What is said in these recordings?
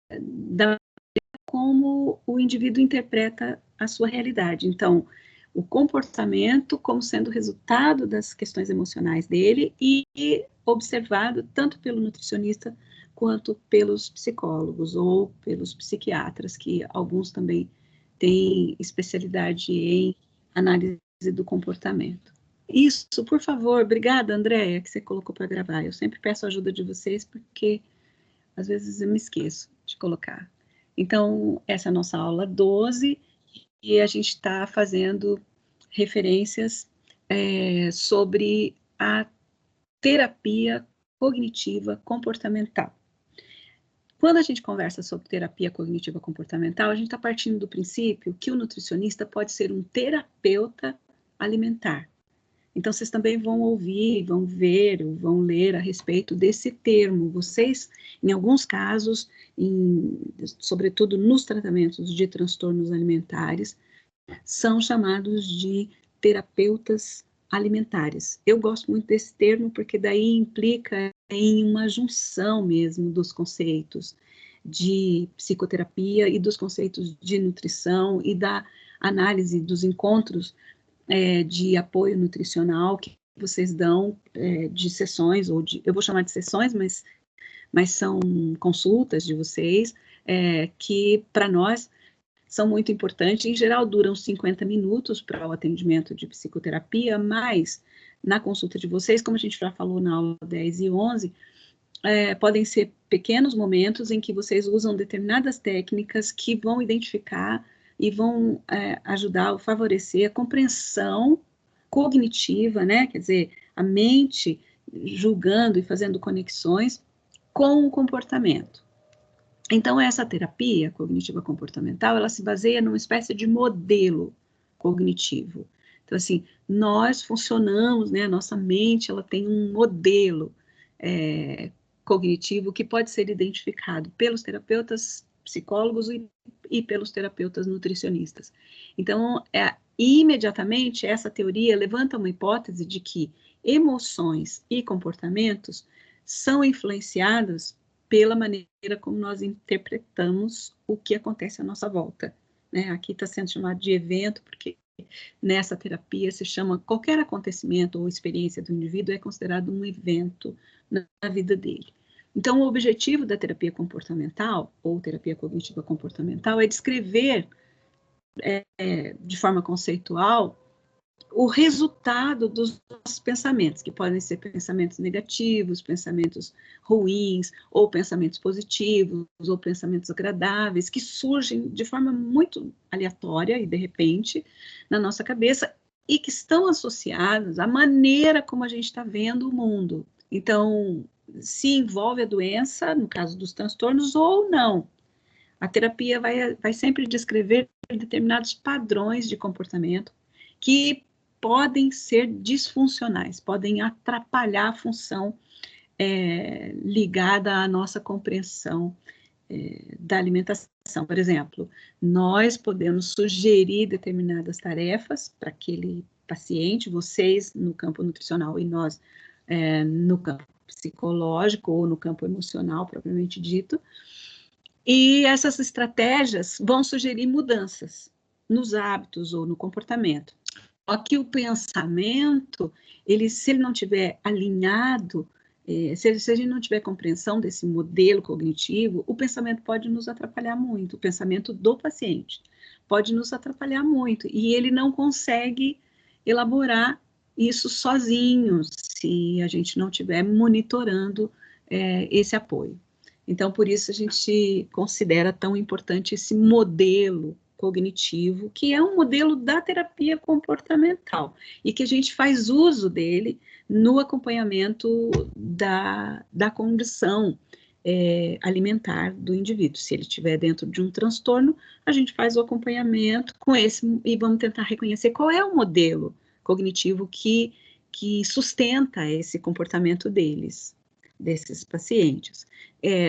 da como o indivíduo interpreta a sua realidade. Então, o comportamento como sendo resultado das questões emocionais dele e observado tanto pelo nutricionista quanto pelos psicólogos ou pelos psiquiatras, que alguns também têm especialidade em análise do comportamento. Isso, por favor, obrigada, Andréia, que você colocou para gravar. Eu sempre peço a ajuda de vocês, porque às vezes eu me esqueço de colocar. Então, essa é a nossa aula 12, e a gente está fazendo referências sobre a terapia cognitiva comportamental. Quando a gente conversa sobre terapia cognitiva comportamental, a gente está partindo do princípio que o nutricionista pode ser um terapeuta alimentar. Então, vocês também vão ouvir, vão ver, vão ler a respeito desse termo. Vocês, em alguns casos, sobretudo nos tratamentos de transtornos alimentares, são chamados de terapeutas alimentares. Eu gosto muito desse termo porque daí implica em uma junção mesmo dos conceitos de psicoterapia e dos conceitos de nutrição e da análise dos encontros de apoio nutricional que vocês dão de sessões, ou eu vou chamar de sessões, mas são consultas de vocês, que para nós são muito importantes. Em geral, duram 50 minutos para o atendimento de psicoterapia, mas na consulta de vocês, como a gente já falou na aula 10 e 11, podem ser pequenos momentos em que vocês usam determinadas técnicas que vão identificar e vão ajudar ou favorecer a compreensão cognitiva, né? Quer dizer, a mente julgando e fazendo conexões com o comportamento. Então, essa terapia cognitiva comportamental, ela se baseia numa espécie de modelo cognitivo. Então, assim, nós funcionamos, né? A nossa mente, ela tem um modelo cognitivo que pode ser identificado pelos terapeutas psicólogos e pelos terapeutas nutricionistas. Então, imediatamente, essa teoria levanta uma hipótese de que emoções e comportamentos são influenciados pela maneira como nós interpretamos o que acontece à nossa volta. Né? Aqui está sendo chamado de evento, porque nessa terapia se chama qualquer acontecimento ou experiência do indivíduo é considerado um evento na vida dele. Então, o objetivo da terapia comportamental, ou terapia cognitiva comportamental, é descrever de forma conceitual o resultado dos nossos pensamentos, que podem ser pensamentos negativos, pensamentos ruins, ou pensamentos positivos, ou pensamentos agradáveis, que surgem de forma muito aleatória e de repente na nossa cabeça e que estão associados à maneira como a gente está vendo o mundo. Então, se envolve a doença, no caso dos transtornos, ou não. A terapia vai sempre descrever determinados padrões de comportamento que podem ser disfuncionais, podem atrapalhar a função ligada à nossa compreensão da alimentação. Por exemplo, nós podemos sugerir determinadas tarefas para aquele paciente, vocês no campo nutricional e nós no campo psicológico ou no campo emocional, propriamente dito, e essas estratégias vão sugerir mudanças nos hábitos ou no comportamento. Só que o pensamento, se ele não tiver alinhado, se a gente não tiver compreensão desse modelo cognitivo, o pensamento pode nos atrapalhar muito, o pensamento do paciente pode nos atrapalhar muito, e ele não consegue elaborar isso sozinho, se a gente não estiver monitorando esse apoio. Então, por isso a gente considera tão importante esse modelo cognitivo, que é um modelo da terapia comportamental, e que a gente faz uso dele no acompanhamento da condição alimentar do indivíduo. Se ele estiver dentro de um transtorno, a gente faz o acompanhamento com esse, e vamos tentar reconhecer qual é o modelo cognitivo que sustenta esse comportamento desses pacientes.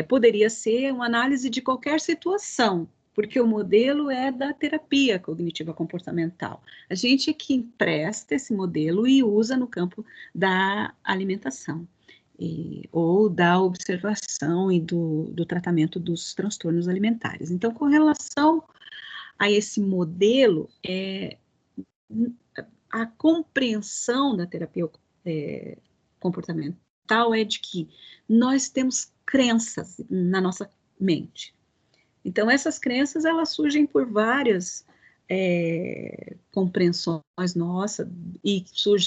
Poderia ser uma análise de qualquer situação, porque o modelo é da terapia cognitiva comportamental. A gente é que empresta esse modelo e usa no campo da alimentação. ou da observação e do tratamento dos transtornos alimentares. Então, com relação a esse modelo, a compreensão da terapia comportamental é de que nós temos crenças na nossa mente. Então, essas crenças, elas surgem por várias compreensões nossas, e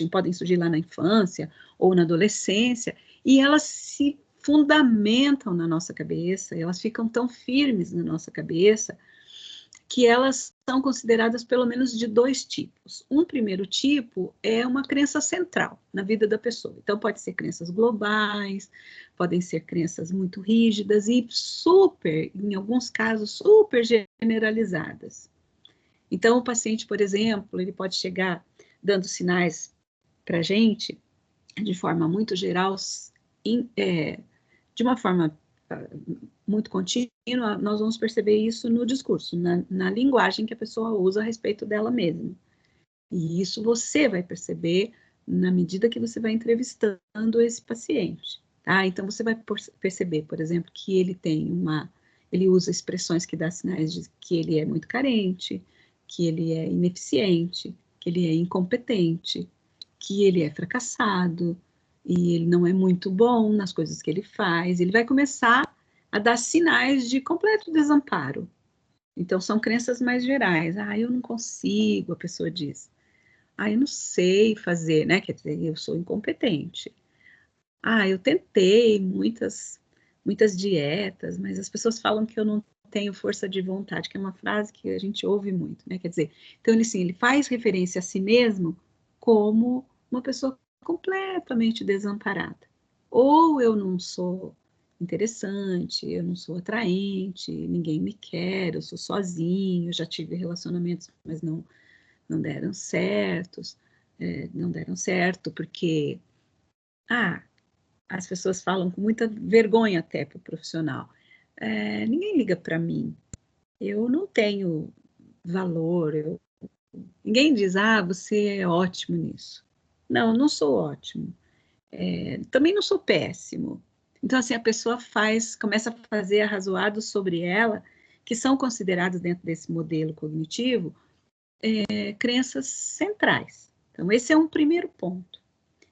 podem surgir lá na infância ou na adolescência, e elas se fundamentam na nossa cabeça, elas ficam tão firmes na nossa cabeça, que elas são consideradas pelo menos de 2 tipos. Um primeiro tipo é uma crença central na vida da pessoa. Então, pode ser crenças globais, podem ser crenças muito rígidas e em alguns casos, super generalizadas. Então, o paciente, por exemplo, ele pode chegar dando sinais para a gente, de forma muito geral, de uma forma muito contínua, nós vamos perceber isso no discurso, na linguagem que a pessoa usa a respeito dela mesma. E isso você vai perceber na medida que você vai entrevistando esse paciente, tá? Então, você vai perceber, por exemplo, que ele usa expressões que dão sinais de que ele é muito carente, que ele é ineficiente, que ele é incompetente, que ele é fracassado, e ele não é muito bom nas coisas que ele faz. Ele vai começar a dar sinais de completo desamparo. Então, são crenças mais gerais. Eu não consigo, a pessoa diz. Eu não sei fazer, né? Quer dizer, eu sou incompetente. Eu tentei muitas dietas, mas as pessoas falam que eu não tenho força de vontade, que é uma frase que a gente ouve muito, né? Quer dizer, então ele faz referência a si mesmo como uma pessoa completamente desamparada. Ou eu não sou interessante, eu não sou atraente, ninguém me quer, eu sou sozinho, já tive relacionamentos, mas não deram certos, não deram certo porque as pessoas falam com muita vergonha até para o profissional. Ninguém liga para mim, eu não tenho valor, ninguém diz, você é ótimo nisso. Não sou ótimo. Também não sou péssimo. Então, assim, a pessoa começa a fazer arrazoados sobre ela, que são considerados dentro desse modelo cognitivo, crenças centrais. Então, esse é um primeiro ponto.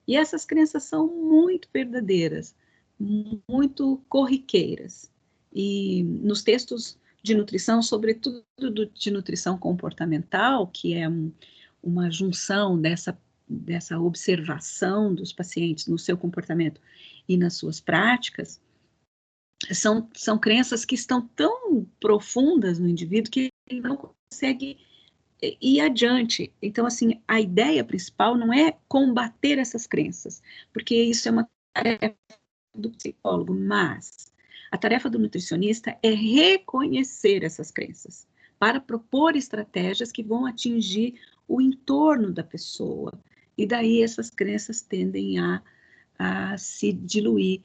E essas crenças são muito verdadeiras, muito corriqueiras. E nos textos de nutrição, sobretudo de nutrição comportamental, que é uma junção dessa observação dos pacientes no seu comportamento e nas suas práticas, são crenças que estão tão profundas no indivíduo que ele não consegue ir adiante. Então, assim, a ideia principal não é combater essas crenças, porque isso é uma tarefa do psicólogo, mas a tarefa do nutricionista é reconhecer essas crenças, para propor estratégias que vão atingir o entorno da pessoa. E daí essas crenças tendem a se diluir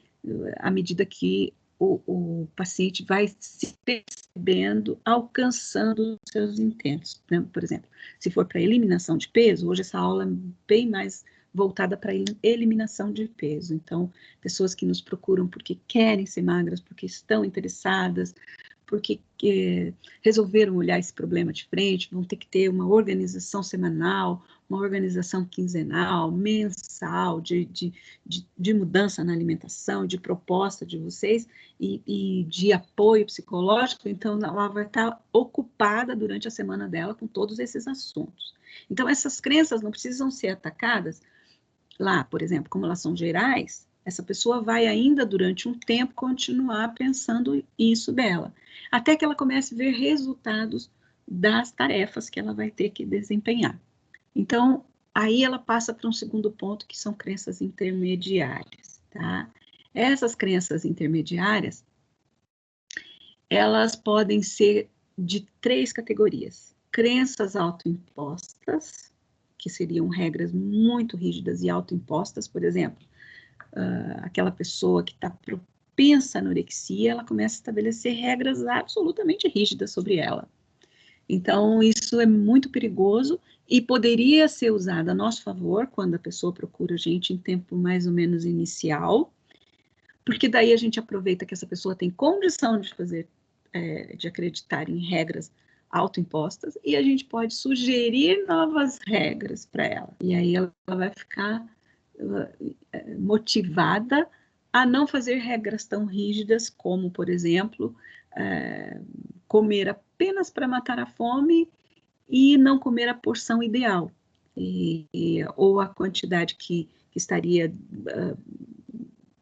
à medida que o paciente vai se percebendo, alcançando os seus intentos, né? Por exemplo, se for para eliminação de peso, hoje essa aula é bem mais voltada para eliminação de peso. Então, pessoas que nos procuram porque querem ser magras, porque estão interessadas, porque resolveram olhar esse problema de frente, vão ter que ter uma organização semanal, uma organização quinzenal, mensal, de mudança na alimentação, de proposta de vocês e de apoio psicológico. Então, ela vai estar ocupada durante a semana dela com todos esses assuntos. Então, essas crenças não precisam ser atacadas lá, por exemplo, como elas são gerais, essa pessoa vai ainda durante um tempo continuar pensando isso dela, até que ela comece a ver resultados das tarefas que ela vai ter que desempenhar. Então, aí ela passa para um segundo ponto, que são crenças intermediárias, tá? Essas crenças intermediárias, elas podem ser de 3 categorias. Crenças autoimpostas, que seriam regras muito rígidas e autoimpostas, por exemplo, aquela pessoa que está propensa à anorexia, ela começa a estabelecer regras absolutamente rígidas sobre ela. Então, isso é muito perigoso e poderia ser usado a nosso favor quando a pessoa procura a gente em tempo mais ou menos inicial, porque daí a gente aproveita que essa pessoa tem condição de fazer, de acreditar em regras autoimpostas, e a gente pode sugerir novas regras para ela. E aí ela vai ficar motivada a não fazer regras tão rígidas como, por exemplo, comer apenas para matar a fome e não comer a porção ideal, ou a quantidade que estaria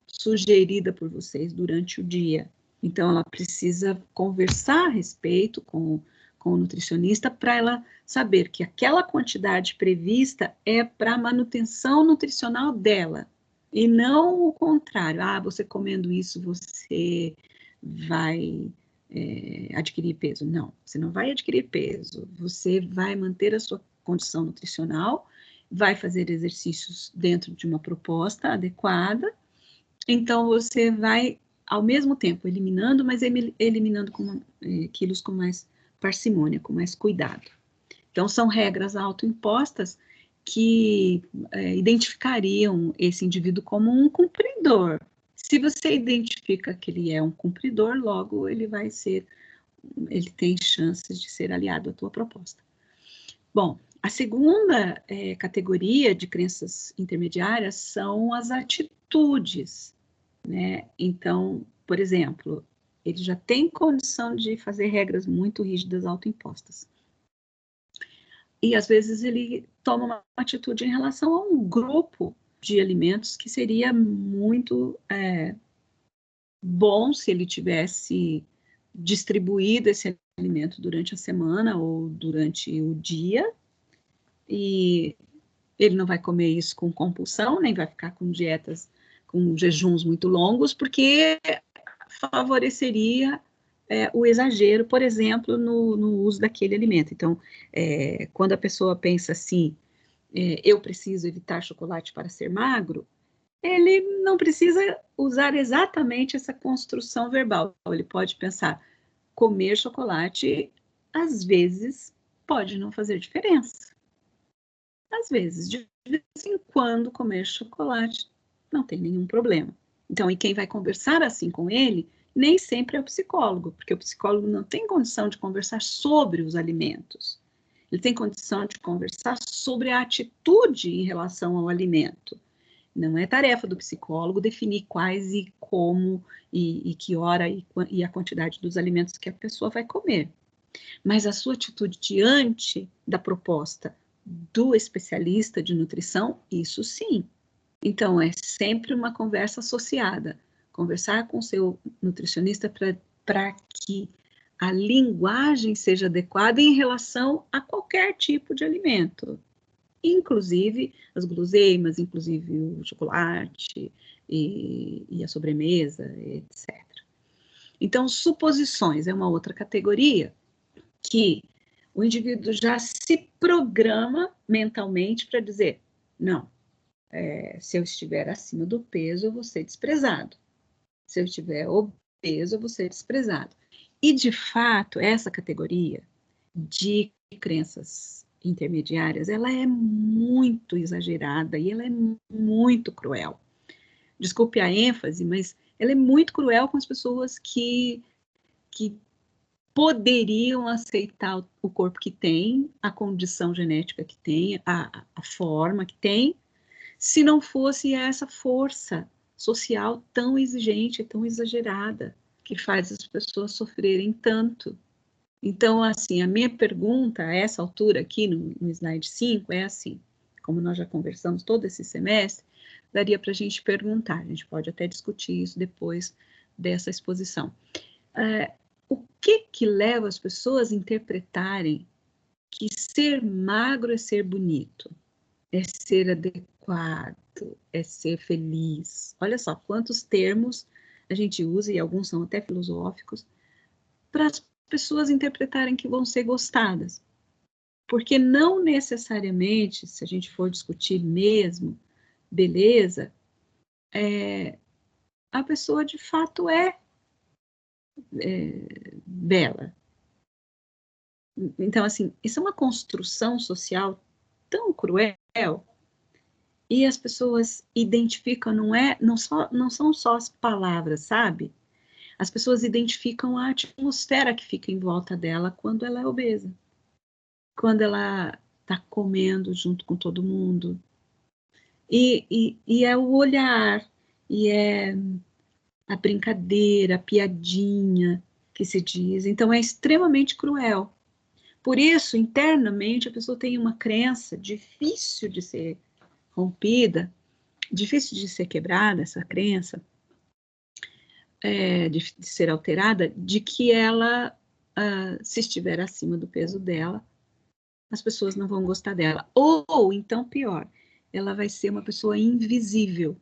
sugerida por vocês durante o dia. Então, ela precisa conversar a respeito com o nutricionista para ela saber que aquela quantidade prevista é para a manutenção nutricional dela, e não o contrário. Você comendo isso, você vai adquirir peso. Não, você não vai adquirir peso, você vai manter a sua condição nutricional, vai fazer exercícios dentro de uma proposta adequada. Então, você vai, ao mesmo tempo, eliminando, mas eliminando quilos com mais parcimônia, com mais cuidado. Então, são regras autoimpostas que identificariam esse indivíduo como um cumpridor. Se você identifica que ele é um cumpridor, logo ele tem chances de ser aliado à tua proposta. Bom, a segunda categoria de crenças intermediárias são as atitudes, né? Então, por exemplo, ele já tem condição de fazer regras muito rígidas autoimpostas. E, às vezes, ele toma uma atitude em relação a um grupo de alimentos que seria muito bom se ele tivesse distribuído esse alimento durante a semana ou durante o dia, e ele não vai comer isso com compulsão, nem vai ficar com dietas, com jejuns muito longos, porque favoreceria o exagero, por exemplo, no uso daquele alimento. Então, quando a pessoa pensa assim, eu preciso evitar chocolate para ser magro, ele não precisa usar exatamente essa construção verbal. Ele pode pensar, comer chocolate, às vezes, pode não fazer diferença. Às vezes, de vez em quando, comer chocolate não tem nenhum problema. Então, e quem vai conversar assim com ele, nem sempre é o psicólogo, porque o psicólogo não tem condição de conversar sobre os alimentos. Ele tem condição de conversar sobre a atitude em relação ao alimento. Não é tarefa do psicólogo definir quais e como, e que hora, e a quantidade dos alimentos que a pessoa vai comer. Mas a sua atitude diante da proposta do especialista de nutrição, isso sim. Então, é sempre uma conversa associada. Conversar com o seu nutricionista para que a linguagem seja adequada em relação a qualquer tipo de alimento, inclusive as guloseimas, inclusive o chocolate e a sobremesa, etc. Então, suposições é uma outra categoria que o indivíduo já se programa mentalmente para dizer, não, se eu estiver acima do peso, eu vou ser desprezado. Se eu estiver obeso, eu vou ser desprezado. E, de fato, essa categoria de crenças intermediárias, ela é muito exagerada e ela é muito cruel. Desculpe a ênfase, mas ela é muito cruel com as pessoas que poderiam aceitar o corpo que tem, a condição genética que tem, a forma que tem, se não fosse essa força social tão exigente, tão exagerada, que faz as pessoas sofrerem tanto. Então, assim, a minha pergunta a essa altura aqui no slide 5 é assim, como nós já conversamos todo esse semestre, daria para a gente perguntar, a gente pode até discutir isso depois dessa exposição. O que leva as pessoas a interpretarem que ser magro é ser bonito, é ser adequado, é ser feliz? Olha só quantos termos a gente usa, e alguns são até filosóficos, para as pessoas interpretarem que vão ser gostadas. Porque não necessariamente, se a gente for discutir mesmo beleza, a pessoa de fato é bela. Então, assim, isso é uma construção social tão cruel E as pessoas identificam, não são só as palavras, sabe? As pessoas identificam a atmosfera que fica em volta dela quando ela é obesa. Quando ela está comendo junto com todo mundo. E é o olhar, e é a brincadeira, a piadinha que se diz. Então é extremamente cruel. Por isso, internamente, a pessoa tem uma crença difícil de ser rompida, difícil de ser quebrada, essa crença, de ser alterada, de que ela, se estiver acima do peso dela, as pessoas não vão gostar dela. Ou, então, pior, ela vai ser uma pessoa invisível.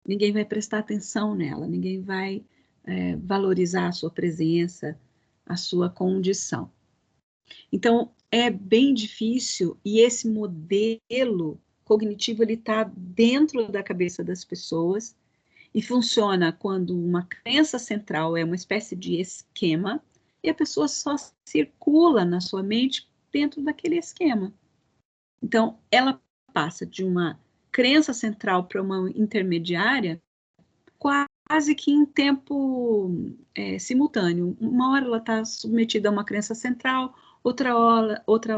Ninguém vai prestar atenção nela, ninguém vai valorizar a sua presença, a sua condição. Então, é bem difícil, e esse modelo cognitivo, ele está dentro da cabeça das pessoas, e funciona quando uma crença central é uma espécie de esquema, e a pessoa só circula na sua mente dentro daquele esquema. Então, ela passa de uma crença central para uma intermediária quase que em tempo simultâneo. Uma hora ela está submetida a uma crença central, outra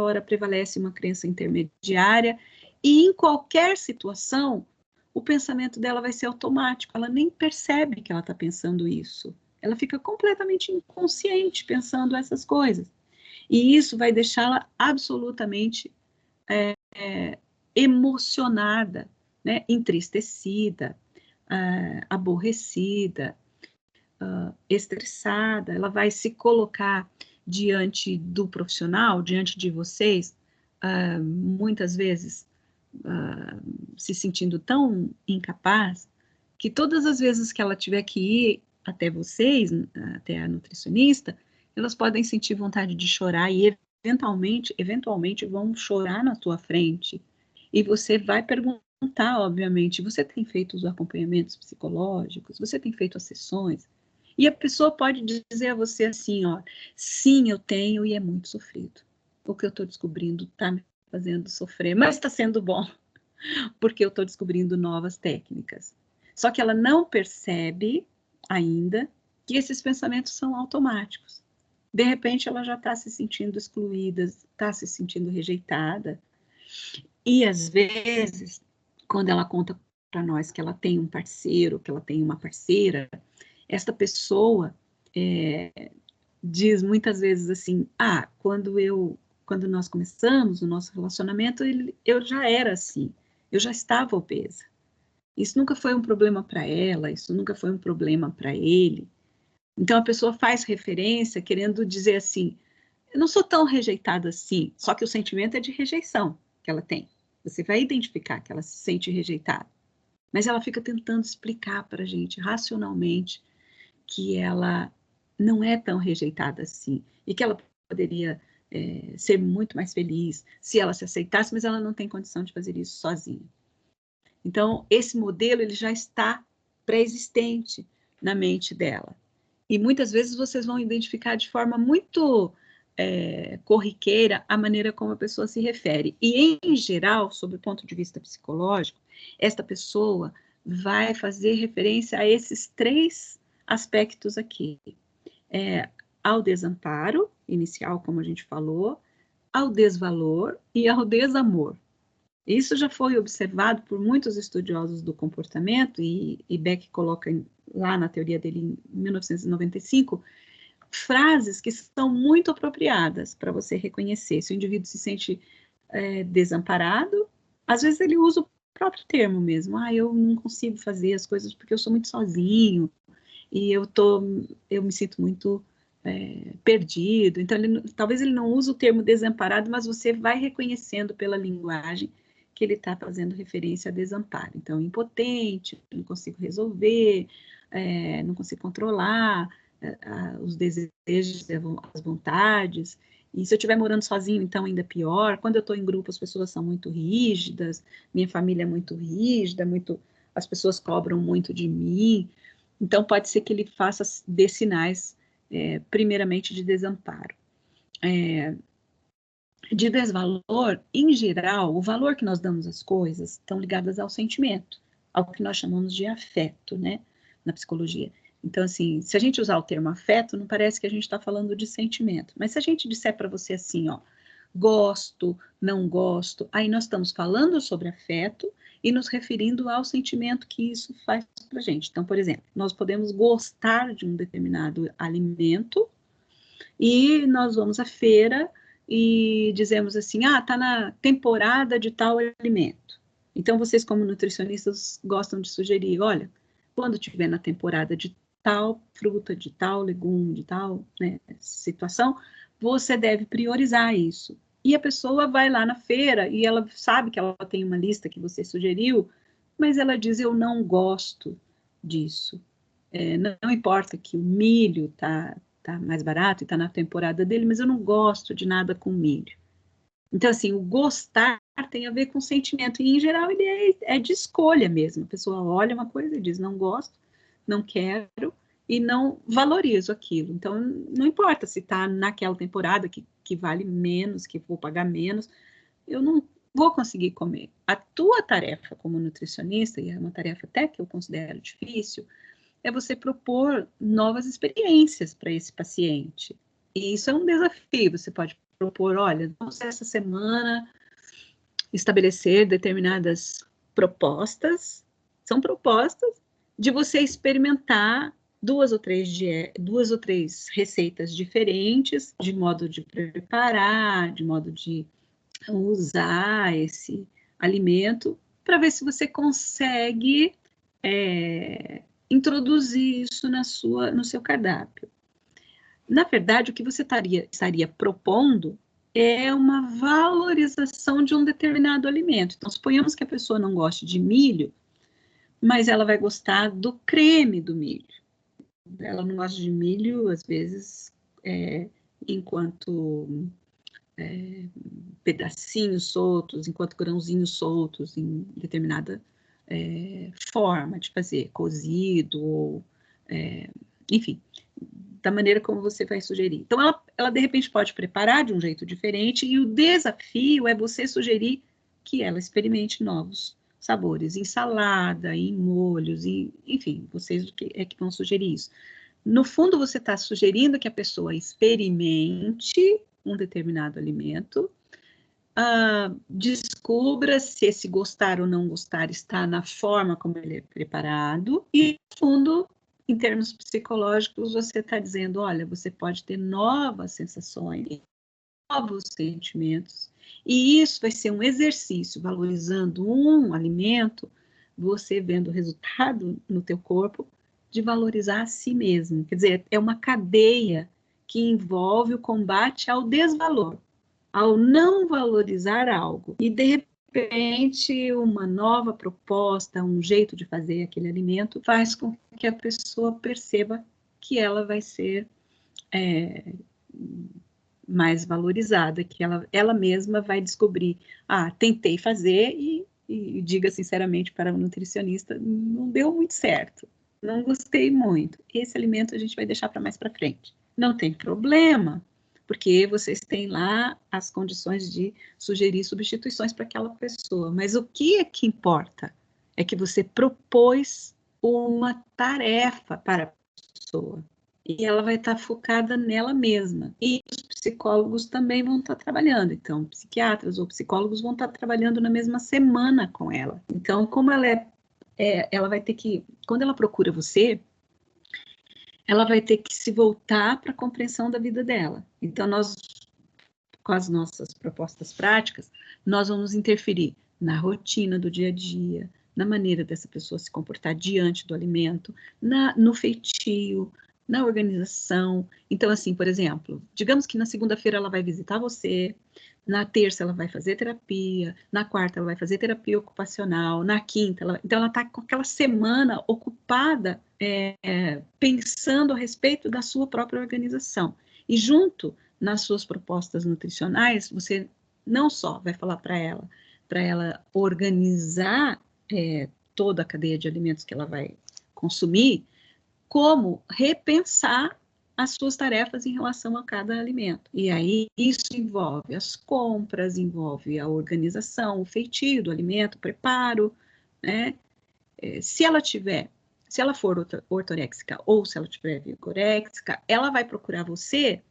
hora prevalece uma crença intermediária, e em qualquer situação, o pensamento dela vai ser automático, ela nem percebe que ela está pensando isso. Ela fica completamente inconsciente pensando essas coisas. E isso vai deixá-la absolutamente emocionada, né? Entristecida, aborrecida, estressada. Ela vai se colocar diante do profissional, diante de vocês, muitas vezes se sentindo tão incapaz, que todas as vezes que ela tiver que ir até vocês, até a nutricionista, elas podem sentir vontade de chorar e eventualmente vão chorar na tua frente. E você vai perguntar, obviamente, você tem feito os acompanhamentos psicológicos? Você tem feito as sessões? E a pessoa pode dizer a você assim, ó, sim, eu tenho e é muito sofrido. O que eu estou descobrindo está me fazendo sofrer, mas está sendo bom, porque eu estou descobrindo novas técnicas. Só que ela não percebe ainda que esses pensamentos são automáticos. De repente, ela já está se sentindo excluída, está se sentindo rejeitada. E, às vezes, quando ela conta para nós que ela tem um parceiro, que ela tem uma parceira, esta pessoa diz muitas vezes assim, quando nós começamos o nosso relacionamento, eu já era assim, eu já estava obesa. Isso nunca foi um problema para ela, isso nunca foi um problema para ele. Então a pessoa faz referência querendo dizer assim, eu não sou tão rejeitada assim, só que o sentimento é de rejeição que ela tem. Você vai identificar que ela se sente rejeitada. Mas ela fica tentando explicar para a gente racionalmente que ela não é tão rejeitada assim e que ela poderia ser muito mais feliz se ela se aceitasse, mas ela não tem condição de fazer isso sozinha. Então, esse modelo ele já está pré-existente na mente dela. E muitas vezes vocês vão identificar de forma muito corriqueira a maneira como a pessoa se refere. E, em geral, sob o ponto de vista psicológico, esta pessoa vai fazer referência a esses 3 aspectos aqui. Ao desamparo inicial, como a gente falou, ao desvalor e ao desamor. Isso já foi observado por muitos estudiosos do comportamento, e Beck coloca lá na teoria dele em 1995, frases que são muito apropriadas para você reconhecer se o indivíduo se sente desamparado. Às vezes ele usa o próprio termo mesmo, eu não consigo fazer as coisas porque eu sou muito sozinho, e eu me sinto muito perdido. Então, talvez ele não use o termo desamparado, mas você vai reconhecendo pela linguagem que ele está fazendo referência a desamparo. Então, impotente, não consigo resolver, não consigo controlar os desejos, as vontades. E se eu estiver morando sozinho, então ainda pior. Quando eu estou em grupo, as pessoas são muito rígidas, minha família é muito rígida, as pessoas cobram muito de mim. Então, pode ser que ele dê sinais, primeiramente, de desamparo. de desvalor, em geral, o valor que nós damos às coisas estão ligadas ao sentimento, ao que nós chamamos de afeto, né, na psicologia. Então, assim, se a gente usar o termo afeto, não parece que a gente está falando de sentimento. Mas se a gente disser para você assim, ó, gosto, não gosto, aí nós estamos falando sobre afeto e nos referindo ao sentimento que isso faz para a gente. Então, por exemplo, nós podemos gostar de um determinado alimento e nós vamos à feira e dizemos assim, ah, tá na temporada de tal alimento. Então, vocês como nutricionistas gostam de sugerir, olha, quando tiver na temporada de tal fruta, de tal legume, de tal, né, situação, você deve priorizar isso. E a pessoa vai lá na feira e ela sabe que ela tem uma lista que você sugeriu, mas ela diz, eu não gosto disso. Não importa que o milho tá mais barato e está na temporada dele, mas eu não gosto de nada com milho. Então, assim, o gostar tem a ver com sentimento, e em geral ele é de escolha mesmo. A pessoa olha uma coisa e diz, não gosto, não quero, e não valorizo aquilo. Então, não importa se está naquela temporada que vale menos, que vou pagar menos, eu não vou conseguir comer. A tua tarefa como nutricionista, e é uma tarefa até que eu considero difícil, é você propor novas experiências para esse paciente. E isso é um desafio. Você pode propor, olha, vamos essa semana estabelecer determinadas propostas, são propostas de você experimentar duas ou três receitas diferentes, de modo de preparar, de modo de usar esse alimento, para ver se você consegue introduzir isso no seu cardápio. Na verdade, o que você estaria propondo é uma valorização de um determinado alimento. Então, suponhamos que a pessoa não goste de milho, mas ela vai gostar do creme do milho. Ela não gosta de milho, às vezes, enquanto pedacinhos soltos, enquanto grãozinhos soltos, em determinada forma de fazer, cozido, ou, enfim, da maneira como você vai sugerir. Então, ela de repente pode preparar de um jeito diferente, e o desafio é você sugerir que ela experimente novos sabores, em salada, em molhos, enfim, vocês que vão sugerir isso. No fundo, você está sugerindo que a pessoa experimente um determinado alimento, descubra se esse gostar ou não gostar está na forma como ele é preparado, e, no fundo, em termos psicológicos, você está dizendo, olha, você pode ter novas sensações, novos sentimentos, e isso vai ser um exercício, valorizando um alimento, você vendo o resultado no teu corpo, de valorizar a si mesmo. Quer dizer, é uma cadeia que envolve o combate ao desvalor, ao não valorizar algo. E, de repente, uma nova proposta, um jeito de fazer aquele alimento, faz com que a pessoa perceba que ela vai ser mais valorizada, que ela mesma vai descobrir, tentei fazer e diga sinceramente para o nutricionista, não deu muito certo, não gostei muito, esse alimento a gente vai deixar para mais para frente. Não tem problema, porque vocês têm lá as condições de sugerir substituições para aquela pessoa, mas o que é que importa? É que você propôs uma tarefa para a pessoa, e ela vai estar focada nela mesma. E os psicólogos também vão estar trabalhando. Então, psiquiatras ou psicólogos vão estar trabalhando na mesma semana com ela. Então, como ela vai ter que, quando ela procura você, ela vai ter que se voltar para a compreensão da vida dela. Então, nós, com as nossas propostas práticas, nós vamos interferir na rotina do dia a dia, na maneira dessa pessoa se comportar diante do alimento, no feitio, na organização. Então, assim, por exemplo, digamos que na segunda-feira ela vai visitar você, na terça ela vai fazer terapia, na quarta ela vai fazer terapia ocupacional, na quinta, então ela está com aquela semana ocupada pensando a respeito da sua própria organização. E junto nas suas propostas nutricionais, você não só vai falar para ela organizar toda a cadeia de alimentos que ela vai consumir, como repensar as suas tarefas em relação a cada alimento. E aí isso envolve as compras, envolve a organização, o feitio do alimento, o preparo, né? Se ela for ortoréxica ou se ela tiver vigoréxica, ela vai procurar você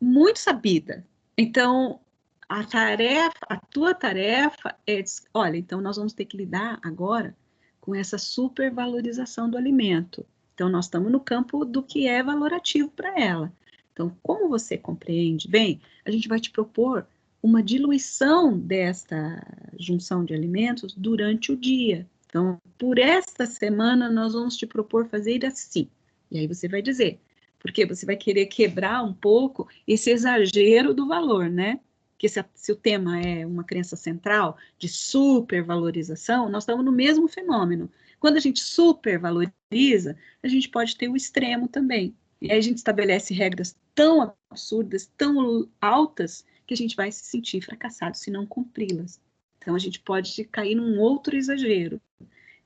muito sabida. Então, a tua tarefa é, olha, então nós vamos ter que lidar agora com essa supervalorização do alimento. Então, nós estamos no campo do que é valorativo para ela. Então, como você compreende bem, a gente vai te propor uma diluição desta junção de alimentos durante o dia. Então, por esta semana, nós vamos te propor fazer assim. E aí você vai dizer, porque você vai querer quebrar um pouco esse exagero do valor, né? Que se o tema é uma crença central de supervalorização, nós estamos no mesmo fenômeno. Quando a gente supervaloriza, a gente pode ter o extremo também. E aí a gente estabelece regras tão absurdas, tão altas, que a gente vai se sentir fracassado se não cumpri-las. Então a gente pode cair num outro exagero.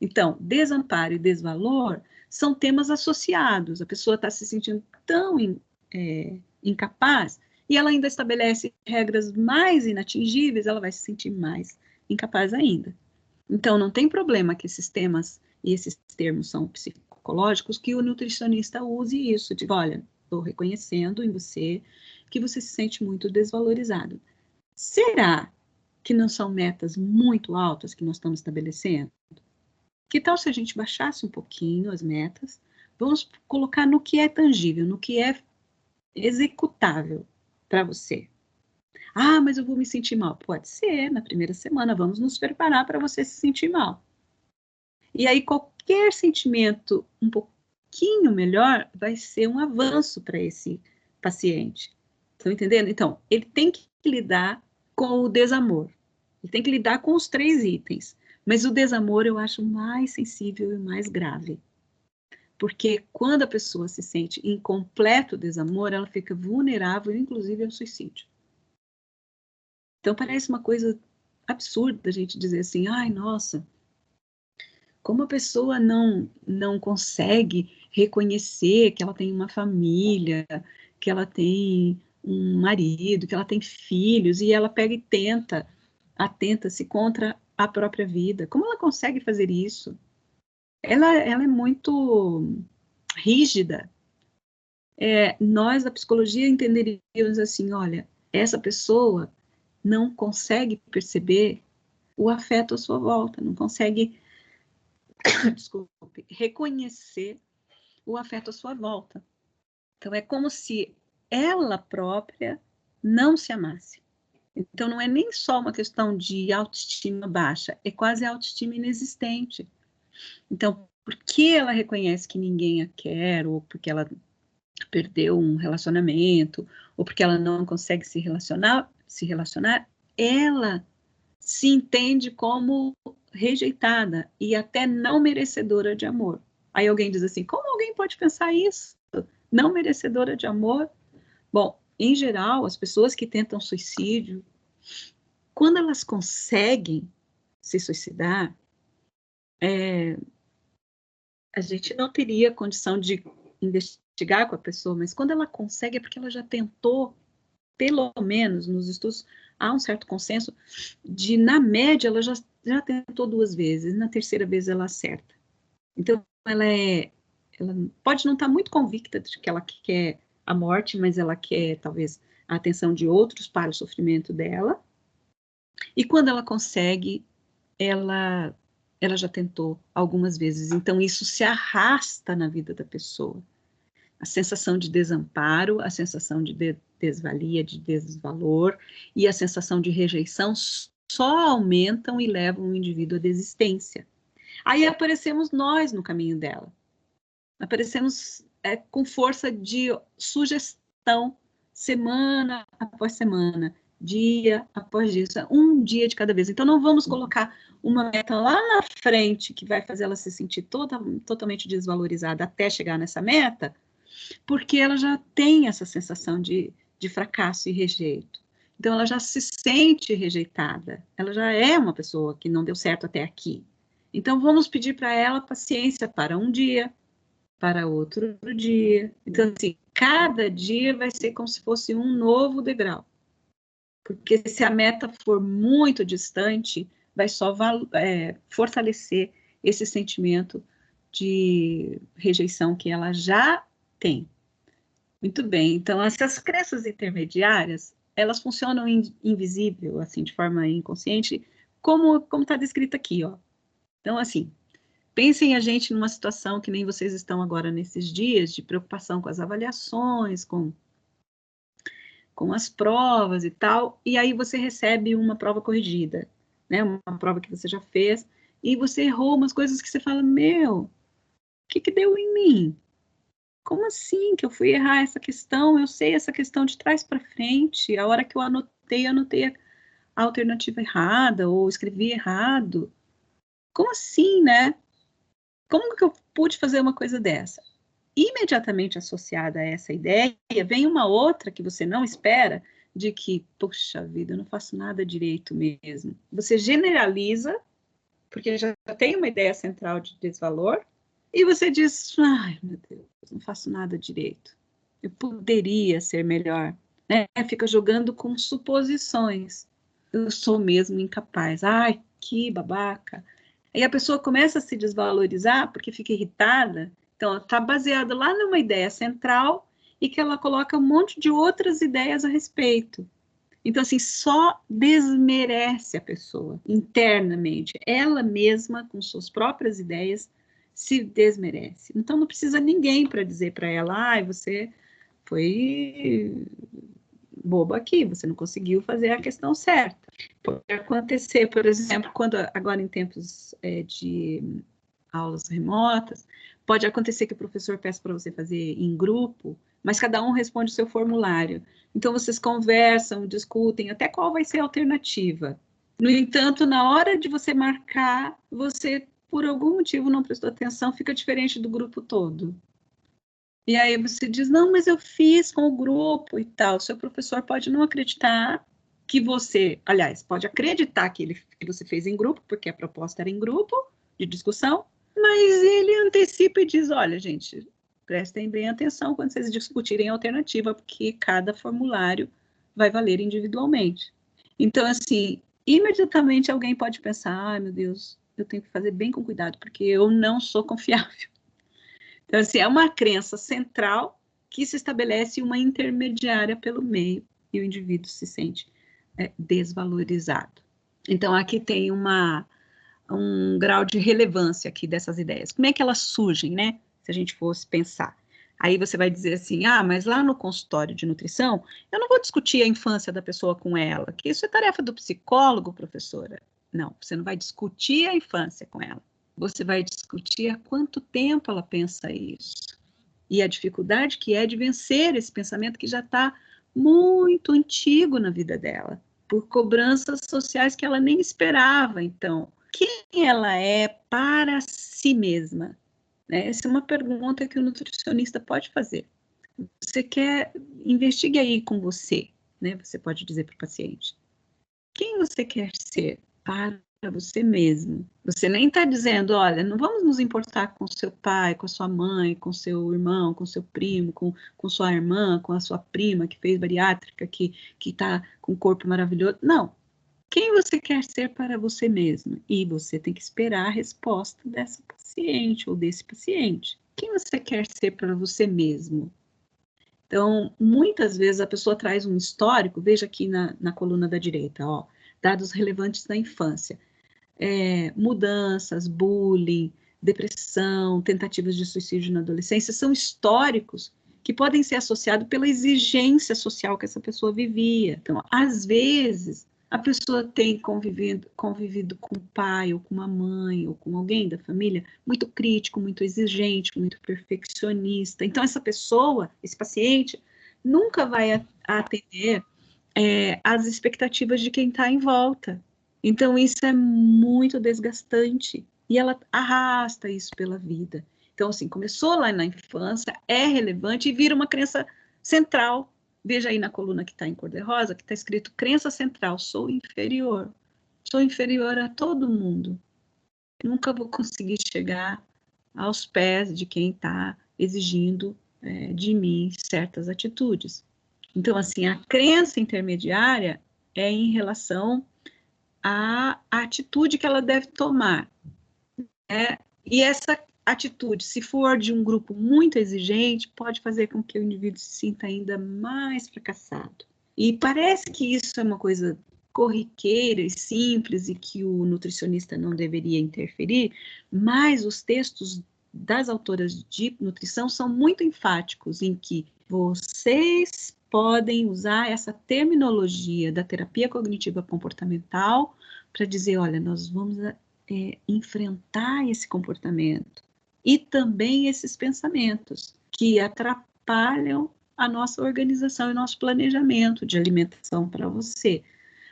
Então, desamparo e desvalor são temas associados. A pessoa está se sentindo tão incapaz e ela ainda estabelece regras mais inatingíveis, ela vai se sentir mais incapaz ainda. Então, não tem problema que esses temas e esses termos são psicológicos, que o nutricionista use isso, de, olha, estou reconhecendo em você que você se sente muito desvalorizado. Será que não são metas muito altas que nós estamos estabelecendo? Que tal se a gente baixasse um pouquinho as metas? Vamos colocar no que é tangível, no que é executável para você. Ah, mas eu vou me sentir mal. Pode ser, na primeira semana, vamos nos preparar para você se sentir mal. E aí, qualquer sentimento um pouquinho melhor vai ser um avanço para esse paciente. Estão entendendo? Então, ele tem que lidar com o desamor. Ele tem que lidar com os 3 itens. Mas o desamor eu acho mais sensível e mais grave. Porque quando a pessoa se sente em completo desamor, ela fica vulnerável, inclusive ao suicídio. Então parece uma coisa absurda a gente dizer assim, ai, nossa, como a pessoa não consegue reconhecer que ela tem uma família, que ela tem um marido, que ela tem filhos, e ela pega e atenta-se contra a própria vida. Como ela consegue fazer isso? Ela é muito rígida. Nós, da psicologia, entenderíamos assim, olha, essa pessoa não consegue perceber o afeto à sua volta, não consegue, desculpe, reconhecer o afeto à sua volta. Então, é como se ela própria não se amasse. Então, não é nem só uma questão de autoestima baixa, é quase autoestima inexistente. Então, porque ela reconhece que ninguém a quer, ou porque ela perdeu um relacionamento, ou porque ela não consegue se relacionar, ela se entende como rejeitada e até não merecedora de amor. Aí alguém diz assim, como alguém pode pensar isso? Não merecedora de amor? Bom, em geral, as pessoas que tentam suicídio, quando elas conseguem se suicidar, a gente não teria condição de investigar com a pessoa, mas quando ela consegue é porque ela já tentou, pelo menos nos estudos, há um certo consenso de, na média, ela já tentou 2 vezes, na terceira vez ela acerta. Então, ela pode não estar muito convicta de que ela quer a morte, mas ela quer, talvez, a atenção de outros para o sofrimento dela. E quando ela consegue, ela já tentou algumas vezes. Então, isso se arrasta na vida da pessoa. A sensação de desamparo, a sensação de desvalia, de desvalor e a sensação de rejeição só aumentam e levam o indivíduo à desistência. Aí aparecemos nós no caminho dela. Aparecemos com força de sugestão, semana após semana, dia após dia, um dia de cada vez. Então, não vamos colocar uma meta lá na frente que vai fazer ela se sentir totalmente desvalorizada até chegar nessa meta, porque ela já tem essa sensação de fracasso e rejeito. Então, ela já se sente rejeitada, ela já é uma pessoa que não deu certo até aqui. Então, vamos pedir para ela paciência para um dia, para outro dia. Então, assim, cada dia vai ser como se fosse um novo degrau. Porque se a meta for muito distante, vai só fortalecer esse sentimento de rejeição que ela já tem. Muito bem, então essas crenças intermediárias, elas funcionam invisível, assim, de forma inconsciente, como está descrito aqui, ó. Então, assim, pensem a gente numa situação que nem vocês estão agora nesses dias, de preocupação com as avaliações, com as provas e tal, e aí você recebe uma prova corrigida, né, uma prova que você já fez, e você errou umas coisas que você fala, meu, o que deu em mim? Como assim que eu fui errar essa questão? Eu sei essa questão de trás para frente, a hora que eu anotei a alternativa errada, ou escrevi errado. Como assim, né? Como que eu pude fazer uma coisa dessa? Imediatamente associada a essa ideia, vem uma outra que você não espera, de que, puxa vida, eu não faço nada direito mesmo. Você generaliza, porque já tem uma ideia central de desvalor, e você diz, ai, meu Deus, não faço nada direito. Eu poderia ser melhor, né? Fica jogando com suposições. Eu sou mesmo incapaz. Ai, que babaca. Aí a pessoa começa a se desvalorizar porque fica irritada. Então, está baseada lá numa ideia central e que ela coloca um monte de outras ideias a respeito. Então, assim, só desmerece a pessoa internamente. Ela mesma, com suas próprias ideias, se desmerece. Então, não precisa ninguém para dizer para ela, ai, você foi boba aqui, você não conseguiu fazer a questão certa. Pode acontecer, por exemplo, quando agora em tempos de aulas remotas, pode acontecer que o professor peça para você fazer em grupo, mas cada um responde o seu formulário. Então, vocês conversam, discutem até qual vai ser a alternativa. No entanto, na hora de você marcar, você, por algum motivo, não prestou atenção, fica diferente do grupo todo. E aí você diz, não, mas eu fiz com o grupo e tal. O seu professor pode não acreditar que você, aliás, pode acreditar que você fez em grupo, porque a proposta era em grupo, de discussão, mas ele antecipa e diz, olha, gente, prestem bem atenção quando vocês discutirem a alternativa, porque cada formulário vai valer individualmente. Então, assim, imediatamente alguém pode pensar, ai, meu Deus, eu tenho que fazer bem com cuidado, porque eu não sou confiável. Então, assim, é uma crença central que se estabelece uma intermediária pelo meio e o indivíduo se sente desvalorizado. Então, aqui tem um grau de relevância aqui dessas ideias. Como é que elas surgem, né? Se a gente fosse pensar. Aí você vai dizer assim, ah, mas lá no consultório de nutrição, eu não vou discutir a infância da pessoa com ela, que isso é tarefa do psicólogo, professora. Não, você não vai discutir a infância com ela. Você vai discutir há quanto tempo ela pensa isso. E a dificuldade que é de vencer esse pensamento que já está muito antigo na vida dela, por cobranças sociais que ela nem esperava. Então, quem ela é para si mesma? Né? Essa é uma pergunta que o nutricionista pode fazer. Você quer, investigue aí com você, né? Você pode dizer para o paciente, quem você quer ser para você mesmo? Você nem está dizendo, olha, não vamos nos importar com seu pai, com a sua mãe, com seu irmão, com seu primo, com sua irmã, com a sua prima que fez bariátrica, que está com um corpo maravilhoso. Não. Quem você quer ser para você mesmo? E você tem que esperar a resposta dessa paciente ou desse paciente. Quem você quer ser para você mesmo? Então, muitas vezes a pessoa traz um histórico, veja aqui na coluna da direita, ó, dados relevantes da infância. Mudanças, bullying, depressão, tentativas de suicídio na adolescência, são históricos que podem ser associados pela exigência social que essa pessoa vivia. Então, às vezes, a pessoa tem convivido com o pai, ou com uma mãe, ou com alguém da família, muito crítico, muito exigente, muito perfeccionista. Então, essa pessoa, esse paciente, nunca vai atender às expectativas de quem está em volta. Então, isso é muito desgastante. E ela arrasta isso pela vida. Então, assim, começou lá na infância, é relevante e vira uma crença central. Veja aí na coluna que está em cor-de-rosa, que está escrito crença central, sou inferior a todo mundo. Nunca vou conseguir chegar aos pés de quem está exigindo de mim certas atitudes. Então, assim, a crença intermediária é em relação à atitude que ela deve tomar. E essa atitude, se for de um grupo muito exigente, pode fazer com que o indivíduo se sinta ainda mais fracassado. E parece que isso é uma coisa corriqueira e simples e que o nutricionista não deveria interferir, mas os textos das autoras de nutrição são muito enfáticos em que vocês podem usar essa terminologia da terapia cognitiva comportamental para dizer, olha, nós vamos enfrentar esse comportamento e também esses pensamentos que atrapalham a nossa organização e nosso planejamento de alimentação para você.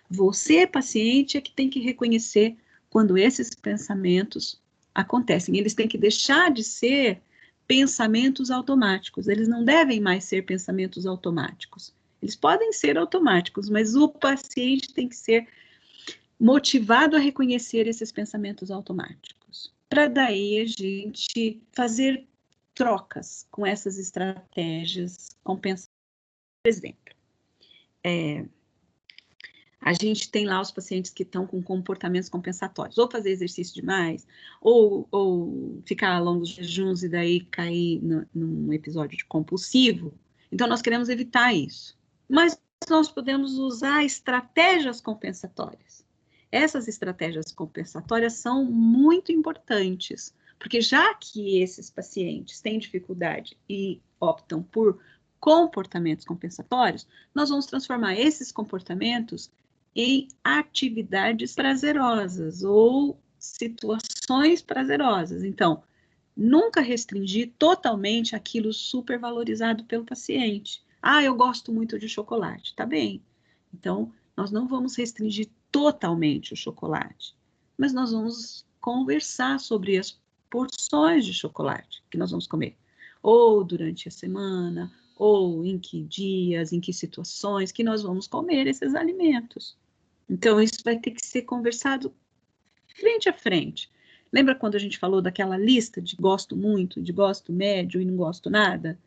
Você, paciente, é que tem que reconhecer quando esses pensamentos acontecem. Eles têm que deixar de ser pensamentos automáticos. Eles não devem mais ser pensamentos automáticos. Eles podem ser automáticos, mas o paciente tem que ser motivado a reconhecer esses pensamentos automáticos. Para daí a gente fazer trocas com essas estratégias compensatórias. Por exemplo, a gente tem lá os pacientes que estão com comportamentos compensatórios, ou fazer exercício demais, ou ficar longos jejuns e daí cair num episódio de compulsivo. Então, nós queremos evitar isso. Mas nós podemos usar estratégias compensatórias. Essas estratégias compensatórias são muito importantes, porque já que esses pacientes têm dificuldade e optam por comportamentos compensatórios, nós vamos transformar esses comportamentos em atividades prazerosas ou situações prazerosas. Então, nunca restringir totalmente aquilo supervalorizado pelo paciente. Ah, eu gosto muito de chocolate. Tá bem. Então, nós não vamos restringir totalmente o chocolate, mas nós vamos conversar sobre as porções de chocolate que nós vamos comer, ou durante a semana, ou em que dias, em que situações que nós vamos comer esses alimentos. Então, isso vai ter que ser conversado frente a frente. Lembra quando a gente falou daquela lista de gosto muito, de gosto médio e não gosto nada?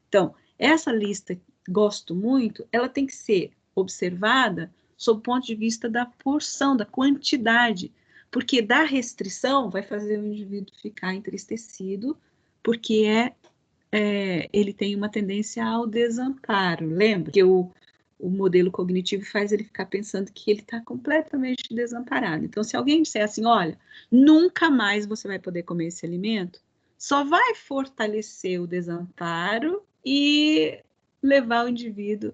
Então, essa lista gosto muito, ela tem que ser observada sob o ponto de vista da porção, da quantidade, porque da restrição vai fazer o indivíduo ficar entristecido, porque ele tem uma tendência ao desamparo. Lembra que o modelo cognitivo faz ele ficar pensando que ele está completamente desamparado. Então, se alguém disser assim, olha, nunca mais você vai poder comer esse alimento, só vai fortalecer o desamparo e levar o indivíduo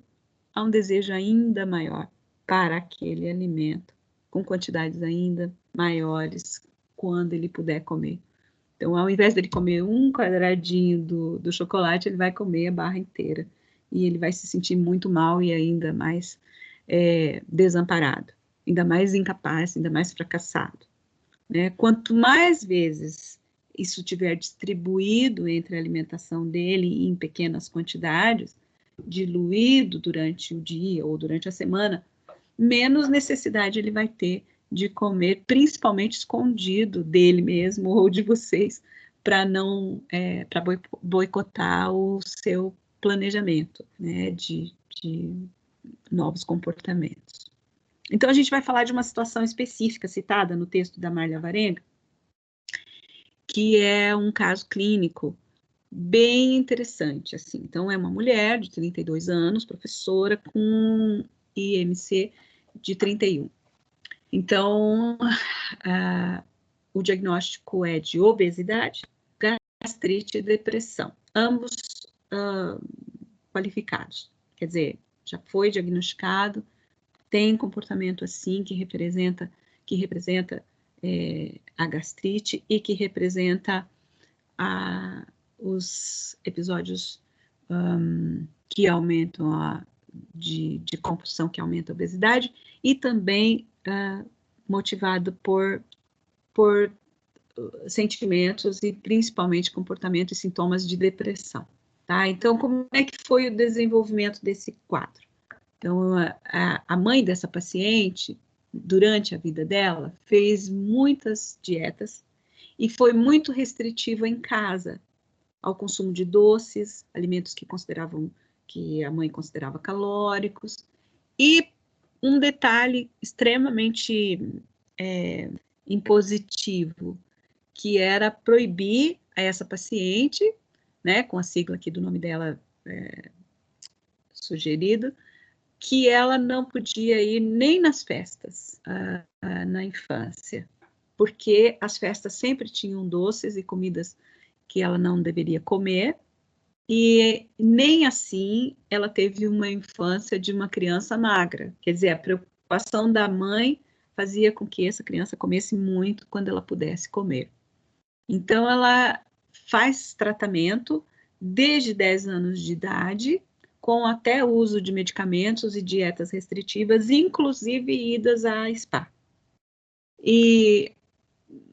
a um desejo ainda maior para aquele alimento, com quantidades ainda maiores quando ele puder comer. Então, ao invés dele comer um quadradinho do chocolate, ele vai comer a barra inteira. E ele vai se sentir muito mal e ainda mais desamparado, ainda mais incapaz, ainda mais fracassado. Né? Quanto mais vezes isso tiver distribuído entre a alimentação dele em pequenas quantidades, diluído durante o dia ou durante a semana, menos necessidade ele vai ter de comer, principalmente escondido dele mesmo ou de vocês, para não para boicotar o seu planejamento, né, de novos comportamentos. Então, a gente vai falar de uma situação específica citada no texto da Marlia Varenga, que é um caso clínico bem interessante, assim. Então, é uma mulher de 32 anos, professora, com IMC de 31. Então, o diagnóstico é de obesidade, gastrite e depressão, ambos qualificados. Quer dizer, já foi diagnosticado, tem comportamento assim que representa a gastrite e que representa os episódios que aumentam de compulsão, que aumenta a obesidade, e também motivado por sentimentos e principalmente comportamento e sintomas de depressão. Tá? Então, como é que foi o desenvolvimento desse quadro? Então, a mãe dessa paciente, durante a vida dela, fez muitas dietas e foi muito restritiva em casa. ao consumo de doces, alimentos que a mãe considerava calóricos. E um detalhe extremamente impositivo, que era proibir a essa paciente, né, com a sigla aqui do nome dela sugerido, que ela não podia ir nem nas festas na infância, porque as festas sempre tinham doces e comidas que ela não deveria comer, e nem assim ela teve uma infância de uma criança magra. Quer dizer, a preocupação da mãe fazia com que essa criança comesse muito quando ela pudesse comer. Então, ela faz tratamento desde 10 anos de idade, com até uso de medicamentos e dietas restritivas, inclusive idas a spa. E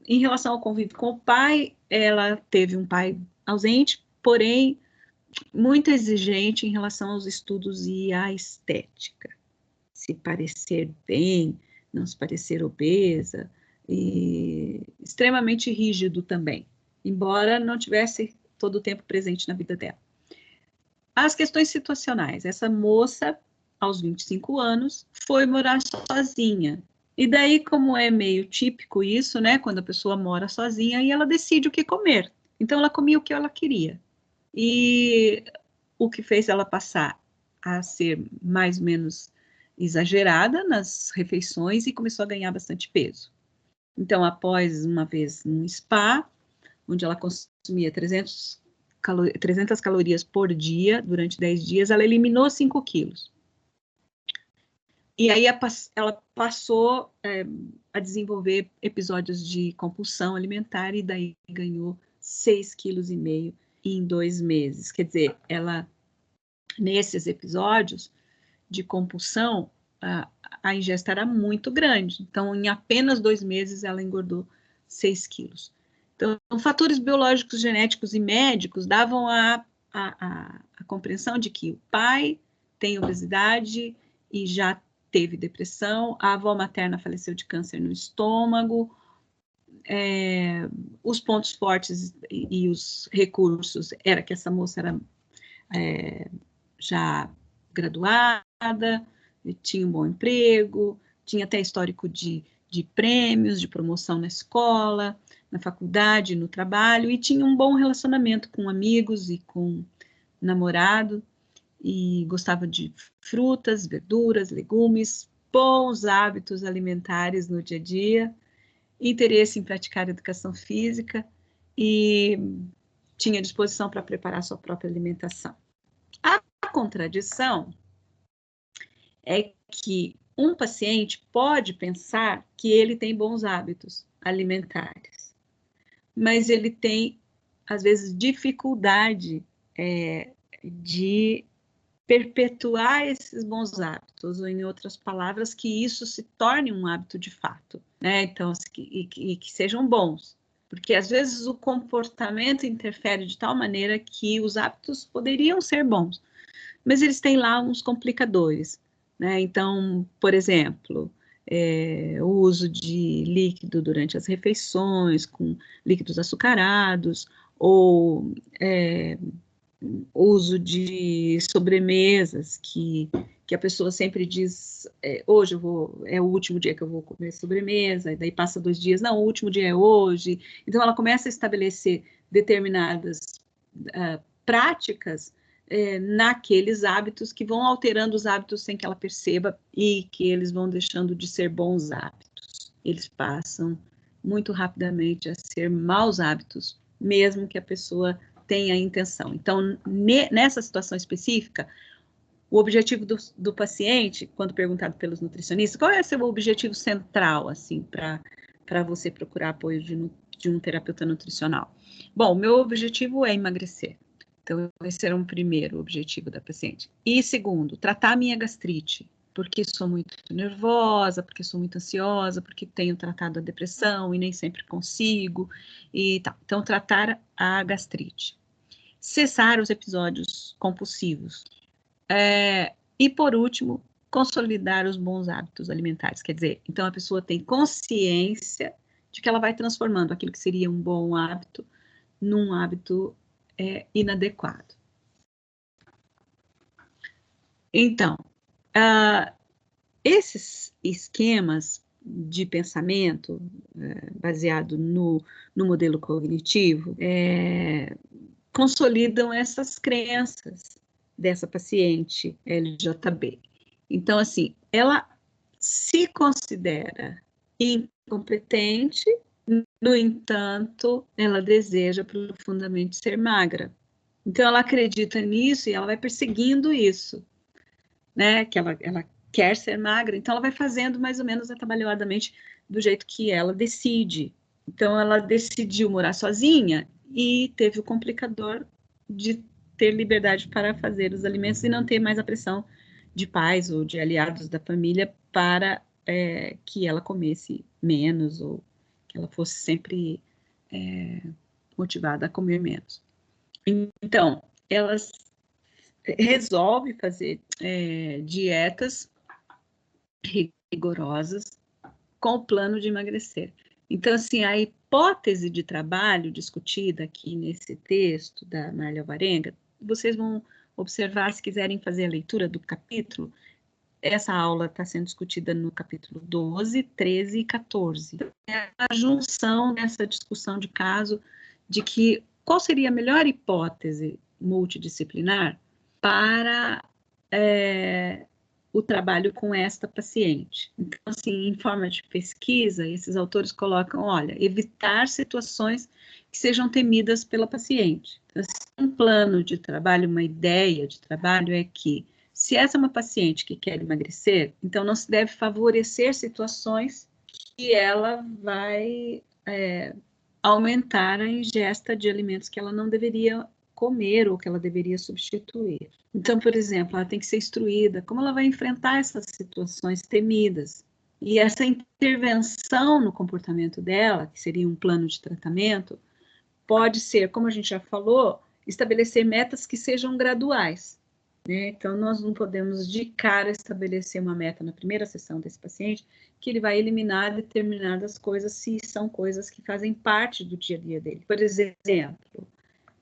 em relação ao convívio com o pai, ela teve um pai ausente, porém muito exigente em relação aos estudos e à estética. Se parecer bem, não se parecer obesa, e extremamente rígido também, embora não tivesse todo o tempo presente na vida dela. As questões situacionais. Essa moça, aos 25 anos, foi morar sozinha. E daí, como é meio típico isso, né? Quando a pessoa mora sozinha e ela decide o que comer. Então, ela comia o que ela queria. E o que fez ela passar a ser mais ou menos exagerada nas refeições e começou a ganhar bastante peso. Então, após uma vez num spa, onde ela consumia 300 calorias por dia durante 10 dias, ela eliminou 5 quilos. E aí ela passou a desenvolver episódios de compulsão alimentar e daí ganhou 6,5 quilos em 2 meses. Quer dizer, ela, nesses episódios de compulsão, a ingesta era muito grande. Então, em apenas 2 meses, ela engordou 6 quilos. Então, fatores biológicos, genéticos e médicos davam a compreensão de que o pai tem obesidade e já teve depressão, a avó materna faleceu de câncer no estômago, os pontos fortes e os recursos era que essa moça era já graduada, tinha um bom emprego, tinha até histórico de prêmios, de promoção na escola, na faculdade, no trabalho, e tinha um bom relacionamento com amigos e com namorado, e gostava de frutas, verduras, legumes, bons hábitos alimentares no dia a dia, interesse em praticar educação física e tinha disposição para preparar sua própria alimentação. A contradição é que um paciente pode pensar que ele tem bons hábitos alimentares, mas ele tem, às vezes, dificuldade de perpetuar esses bons hábitos, ou em outras palavras, que isso se torne um hábito de fato, né? Então, e que sejam bons, porque às vezes o comportamento interfere de tal maneira que os hábitos poderiam ser bons, mas eles têm lá uns complicadores, né? Então, por exemplo, o uso de líquido durante as refeições, com líquidos açucarados, ou uso de sobremesas, que a pessoa sempre diz, hoje é o último dia que eu vou comer sobremesa, e daí passa 2 dias, não, o último dia é hoje. Então, ela começa a estabelecer determinadas práticas naqueles hábitos que vão alterando os hábitos sem que ela perceba e que eles vão deixando de ser bons hábitos. Eles passam muito rapidamente a ser maus hábitos, mesmo que a pessoa tenha a intenção. Então, nessa situação específica, o objetivo do paciente, quando perguntado pelos nutricionistas, qual é o seu objetivo central, assim, para você procurar apoio de um terapeuta nutricional? Bom, o meu objetivo é emagrecer. Então, esse era um primeiro objetivo da paciente. E segundo, tratar a minha gastrite, porque sou muito nervosa, porque sou muito ansiosa, porque tenho tratado a depressão e nem sempre consigo, e tal. Então, tratar a gastrite. Cessar os episódios compulsivos. E, por último, consolidar os bons hábitos alimentares. Quer dizer, então a pessoa tem consciência de que ela vai transformando aquilo que seria um bom hábito num hábito é inadequado. Então, esses esquemas de pensamento baseado no modelo cognitivo consolidam essas crenças dessa paciente LJB. Então, assim, ela se considera incompetente, no entanto, ela deseja profundamente ser magra. Então, ela acredita nisso e ela vai perseguindo isso, né? Que ela quer ser magra, então ela vai fazendo mais ou menos atabalhoadamente do jeito que ela decide. Então, ela decidiu morar sozinha e teve o complicador de ter liberdade para fazer os alimentos e não ter mais a pressão de pais ou de aliados da família para que ela comesse menos ou que ela fosse sempre motivada a comer menos. Então, ela resolve fazer dietas rigorosas com o plano de emagrecer. Então, assim, a hipótese de trabalho discutida aqui nesse texto da Marlia Alvarenga, vocês vão observar, se quiserem fazer a leitura do capítulo, essa aula está sendo discutida no capítulo 12, 13 e 14. É a junção dessa discussão de caso de que qual seria a melhor hipótese multidisciplinar para o trabalho com esta paciente. Então, assim, em forma de pesquisa, esses autores colocam, olha, evitar situações que sejam temidas pela paciente. Então, um plano de trabalho, uma ideia de trabalho é que, se essa é uma paciente que quer emagrecer, então não se deve favorecer situações que ela vai aumentar a ingesta de alimentos que ela não deveria comer ou que ela deveria substituir. Então, por exemplo, ela tem que ser instruída como ela vai enfrentar essas situações temidas. E essa intervenção no comportamento dela, que seria um plano de tratamento, pode ser, como a gente já falou, estabelecer metas que sejam graduais. Né? Então, nós não podemos de cara estabelecer uma meta na primeira sessão desse paciente que ele vai eliminar determinadas coisas se são coisas que fazem parte do dia a dia dele. Por exemplo,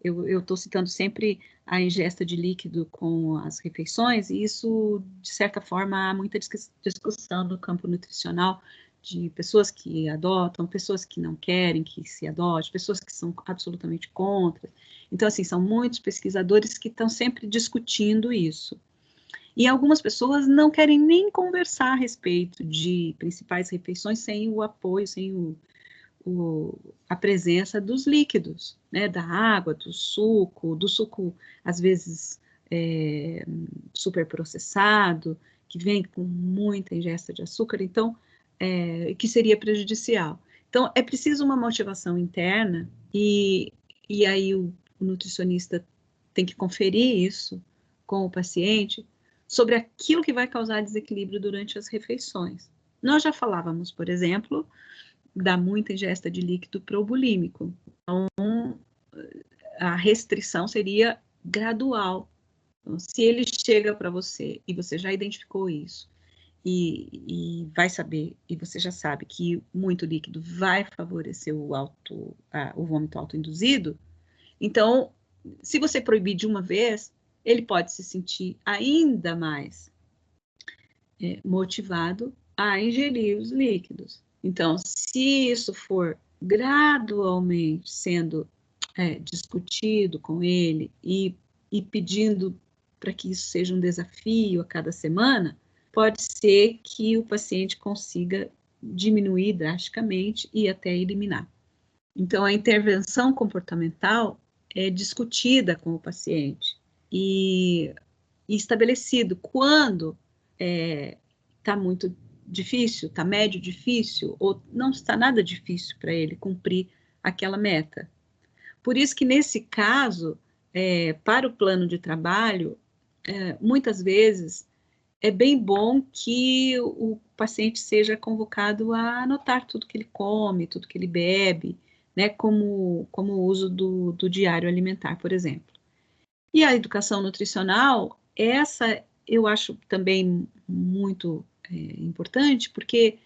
eu estou citando sempre a ingesta de líquido com as refeições, e isso, de certa forma, há muita discussão no campo nutricional de pessoas que adotam, pessoas que não querem que se adote, pessoas que são absolutamente contra. Então, assim, são muitos pesquisadores que estão sempre discutindo isso. E algumas pessoas não querem nem conversar a respeito de principais refeições sem o apoio, sem a presença dos líquidos, né, da água, do suco às vezes superprocessado, que vem com muita ingesta de açúcar, então, que seria prejudicial. Então, é preciso uma motivação interna e aí o nutricionista tem que conferir isso com o paciente sobre aquilo que vai causar desequilíbrio durante as refeições. Nós já falávamos, por exemplo, dá muita ingesta de líquido probulímico. Então, a restrição seria gradual. Então, se ele chega para você e você já identificou isso e vai saber, e você já sabe que muito líquido vai favorecer o vômito autoinduzido, então, se você proibir de uma vez, ele pode se sentir ainda mais motivado a ingerir os líquidos. Então, se isso for gradualmente sendo discutido com ele e pedindo para que isso seja um desafio a cada semana, pode ser que o paciente consiga diminuir drasticamente e até eliminar. Então, a intervenção comportamental é discutida com o paciente e estabelecido quando está muito difícil, está médio difícil, ou não está nada difícil para ele cumprir aquela meta. Por isso que, nesse caso, para o plano de trabalho, muitas vezes é bem bom que o paciente seja convocado a anotar tudo que ele come, tudo que ele bebe, né, como o uso do diário alimentar, por exemplo. E a educação nutricional, essa eu acho também muito importante, porque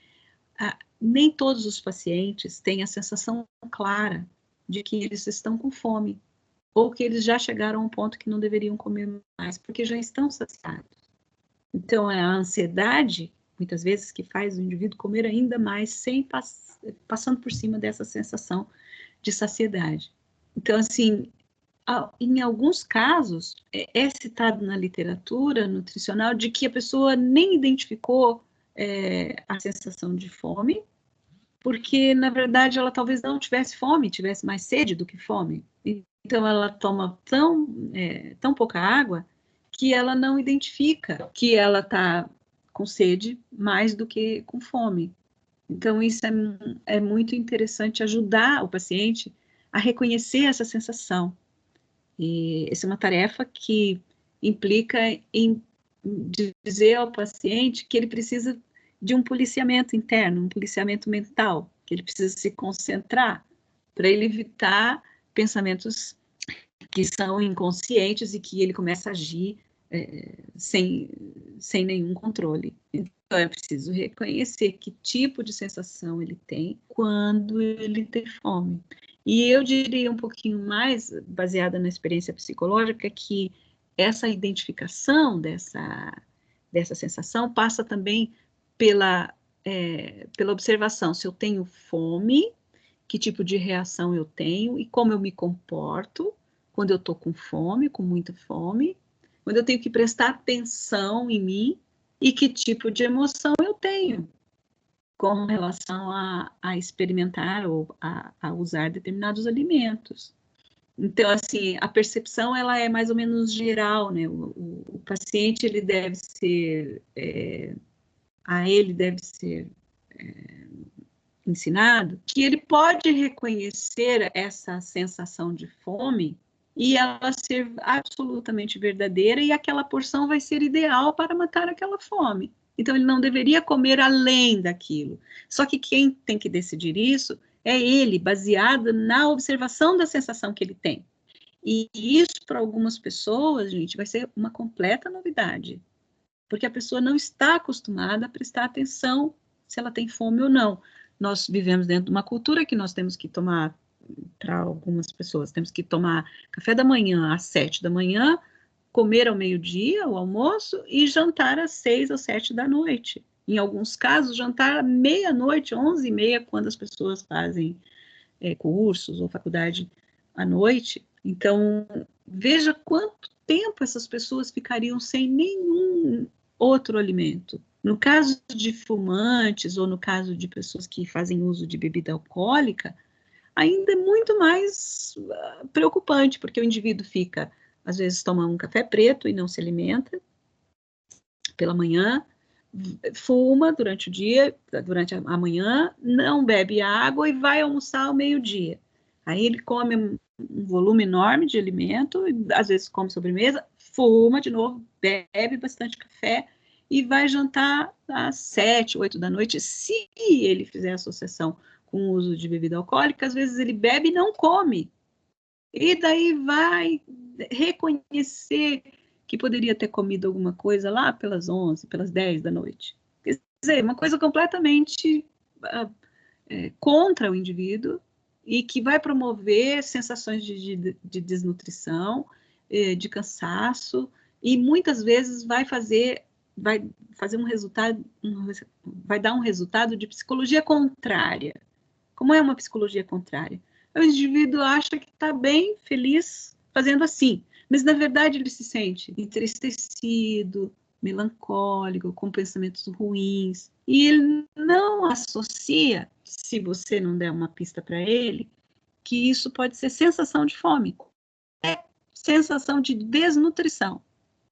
nem todos os pacientes têm a sensação clara de que eles estão com fome. ou que eles já chegaram a um ponto que não deveriam comer mais, porque já estão saciados. Então, é a ansiedade, muitas vezes, que faz o indivíduo comer ainda mais, sem passando por cima dessa sensação de saciedade. Então, assim, em alguns casos, é citado na literatura nutricional de que a pessoa nem identificou a sensação de fome, porque, na verdade, ela talvez não tivesse fome, tivesse mais sede do que fome. Então, ela toma tão pouca água que ela não identifica que ela está com sede mais do que com fome. Então, isso é muito interessante ajudar o paciente a reconhecer essa sensação. E essa é uma tarefa que implica em dizer ao paciente que ele precisa de um policiamento interno, um policiamento mental, que ele precisa se concentrar para ele evitar pensamentos que são inconscientes e que ele começa a agir sem nenhum controle. Então, é preciso reconhecer que tipo de sensação ele tem quando ele tem fome. E eu diria um pouquinho mais, baseada na experiência psicológica, que essa identificação dessa sensação passa também pela observação. Se eu tenho fome, que tipo de reação eu tenho e como eu me comporto quando eu estou com fome, com muita fome, quando eu tenho que prestar atenção em mim e que tipo de emoção eu tenho com relação a experimentar ou a usar determinados alimentos. Então, assim, a percepção, ela é mais ou menos geral, né? O paciente, ele deve ser, ele deve ser ensinado que ele pode reconhecer essa sensação de fome e ela ser absolutamente verdadeira e aquela porção vai ser ideal para matar aquela fome. Então, ele não deveria comer além daquilo. Só que quem tem que decidir isso é ele, baseado na observação da sensação que ele tem. E isso, para algumas pessoas, gente, vai ser uma completa novidade, porque a pessoa não está acostumada a prestar atenção se ela tem fome ou não. Nós vivemos dentro de uma cultura que nós temos que tomar, para algumas pessoas, temos que tomar café da manhã às 7 da manhã, comer ao meio-dia, o almoço, e jantar às 6 ou 7 da noite. Em alguns casos, jantar à meia-noite, 11h30, quando as pessoas fazem cursos ou faculdade à noite. Então, veja quanto tempo essas pessoas ficariam sem nenhum outro alimento. No caso de fumantes ou no caso de pessoas que fazem uso de bebida alcoólica, ainda é muito mais preocupante, porque o indivíduo fica, às vezes, toma um café preto e não se alimenta pela manhã, fuma durante o dia, durante a manhã, não bebe água e vai almoçar ao meio-dia. Aí ele come um volume enorme de alimento, às vezes come sobremesa, fuma de novo, bebe bastante café e vai jantar às 7, 8 da noite. Se ele fizer associação com o uso de bebida alcoólica, às vezes ele bebe e não come. E daí vai reconhecer que poderia ter comido alguma coisa lá pelas 11, pelas 10 da noite. Quer dizer, uma coisa completamente contra o indivíduo e que vai promover sensações de desnutrição, de cansaço, e muitas vezes vai fazer um resultado, vai dar um resultado de psicologia contrária. Como é uma psicologia contrária? O indivíduo acha que está bem, feliz, fazendo assim, mas na verdade ele se sente entristecido, melancólico, com pensamentos ruins, e ele não associa, se você não der uma pista para ele, que isso pode ser sensação de fome, é sensação de desnutrição,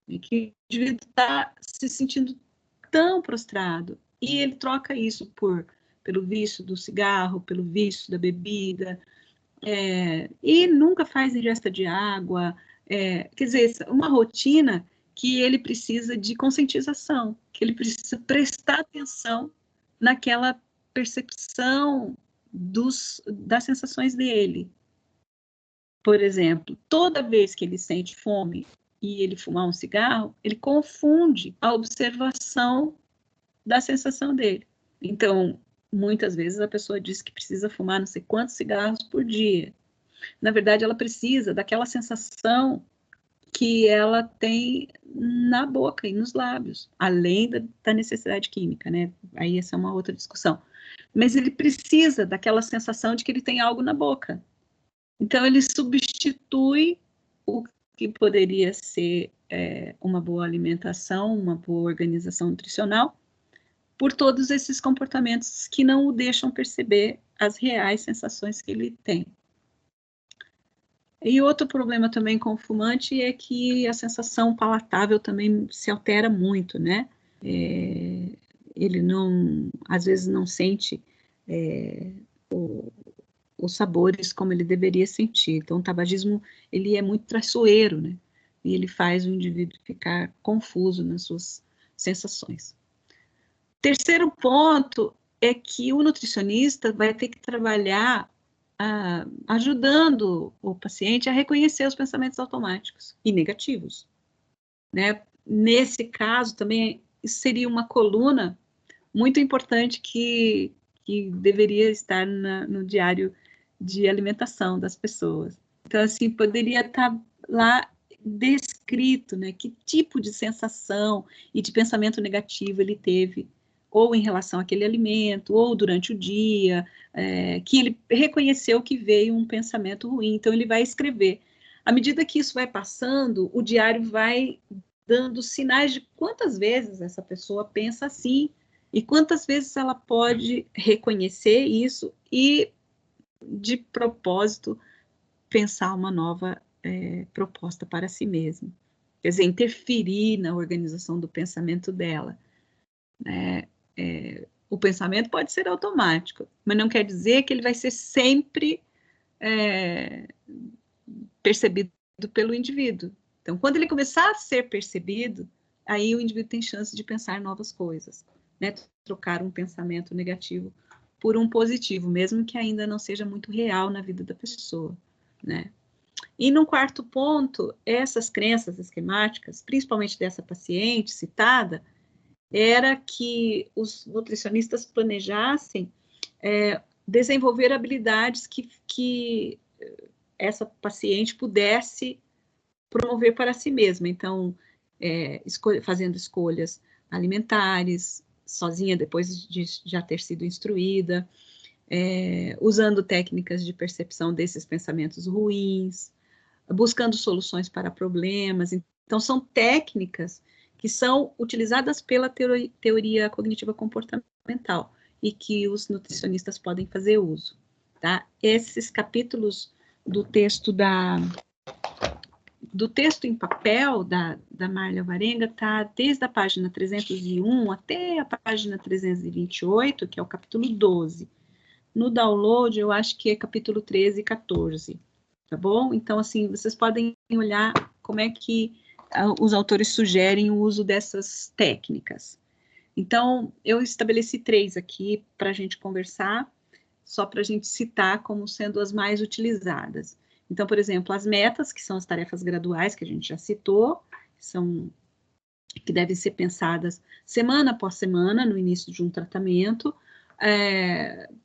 e que o indivíduo está se sentindo tão prostrado, e ele troca isso pelo vício do cigarro, pelo vício da bebida, e nunca faz ingesta de água, quer dizer, uma rotina que ele precisa de conscientização, que ele precisa prestar atenção naquela percepção das sensações dele. Por exemplo, toda vez que ele sente fome e ele fumar um cigarro, ele confunde a observação da sensação dele. Então, muitas vezes a pessoa diz que precisa fumar não sei quantos cigarros por dia. Na verdade, ela precisa daquela sensação que ela tem na boca e nos lábios, além da necessidade química, né? Aí essa é uma outra discussão. Mas ele precisa daquela sensação de que ele tem algo na boca. Então, ele substitui o que poderia ser uma boa alimentação, uma boa organização nutricional, por todos esses comportamentos que não o deixam perceber as reais sensações que ele tem. E outro problema também com o fumante é que a sensação palatável também se altera muito, né? Ele não, às vezes não sente os sabores como ele deveria sentir. Então, o tabagismo, ele é muito traiçoeiro, né? E ele faz o indivíduo ficar confuso nas suas sensações. Terceiro ponto é que o nutricionista vai ter que trabalhar ajudando o paciente a reconhecer os pensamentos automáticos e negativos, né? Nesse caso, também seria uma coluna muito importante que deveria estar no diário de alimentação das pessoas. Então, assim, poderia estar lá descrito, né, que tipo de sensação e de pensamento negativo ele teve, ou em relação àquele alimento, ou durante o dia, que ele reconheceu que veio um pensamento ruim, então ele vai escrever. À medida que isso vai passando, o diário vai dando sinais de quantas vezes essa pessoa pensa assim, e quantas vezes ela pode reconhecer isso e, de propósito, pensar uma nova proposta para si mesma. Quer dizer, interferir na organização do pensamento dela. O pensamento pode ser automático, mas não quer dizer que ele vai ser sempre percebido pelo indivíduo. Então, quando ele começar a ser percebido, aí o indivíduo tem chance de pensar novas coisas, né? Trocar um pensamento negativo por um positivo, mesmo que ainda não seja muito real na vida da pessoa, né? E no quarto ponto, essas crenças esquemáticas, principalmente dessa paciente citada, era que os nutricionistas planejassem desenvolver habilidades que essa paciente pudesse promover para si mesma. Então, fazendo escolhas alimentares, sozinha depois de já ter sido instruída, usando técnicas de percepção desses pensamentos ruins, buscando soluções para problemas. Então, são técnicas que são utilizadas pela teoria cognitiva comportamental e que os nutricionistas podem fazer uso. Tá? Esses capítulos do texto em papel da Marlia Alvarenga está desde a página 301 até a página 328, que é o capítulo 12. No download, eu acho que é capítulo 13 e 14, tá bom? Então, assim, vocês podem olhar como é que os autores sugerem o uso dessas técnicas. Então, eu estabeleci 3 aqui para a gente conversar, só para a gente citar como sendo as mais utilizadas. Então, por exemplo, as metas, que são as tarefas graduais, que a gente já citou, que devem ser pensadas semana após semana, no início de um tratamento,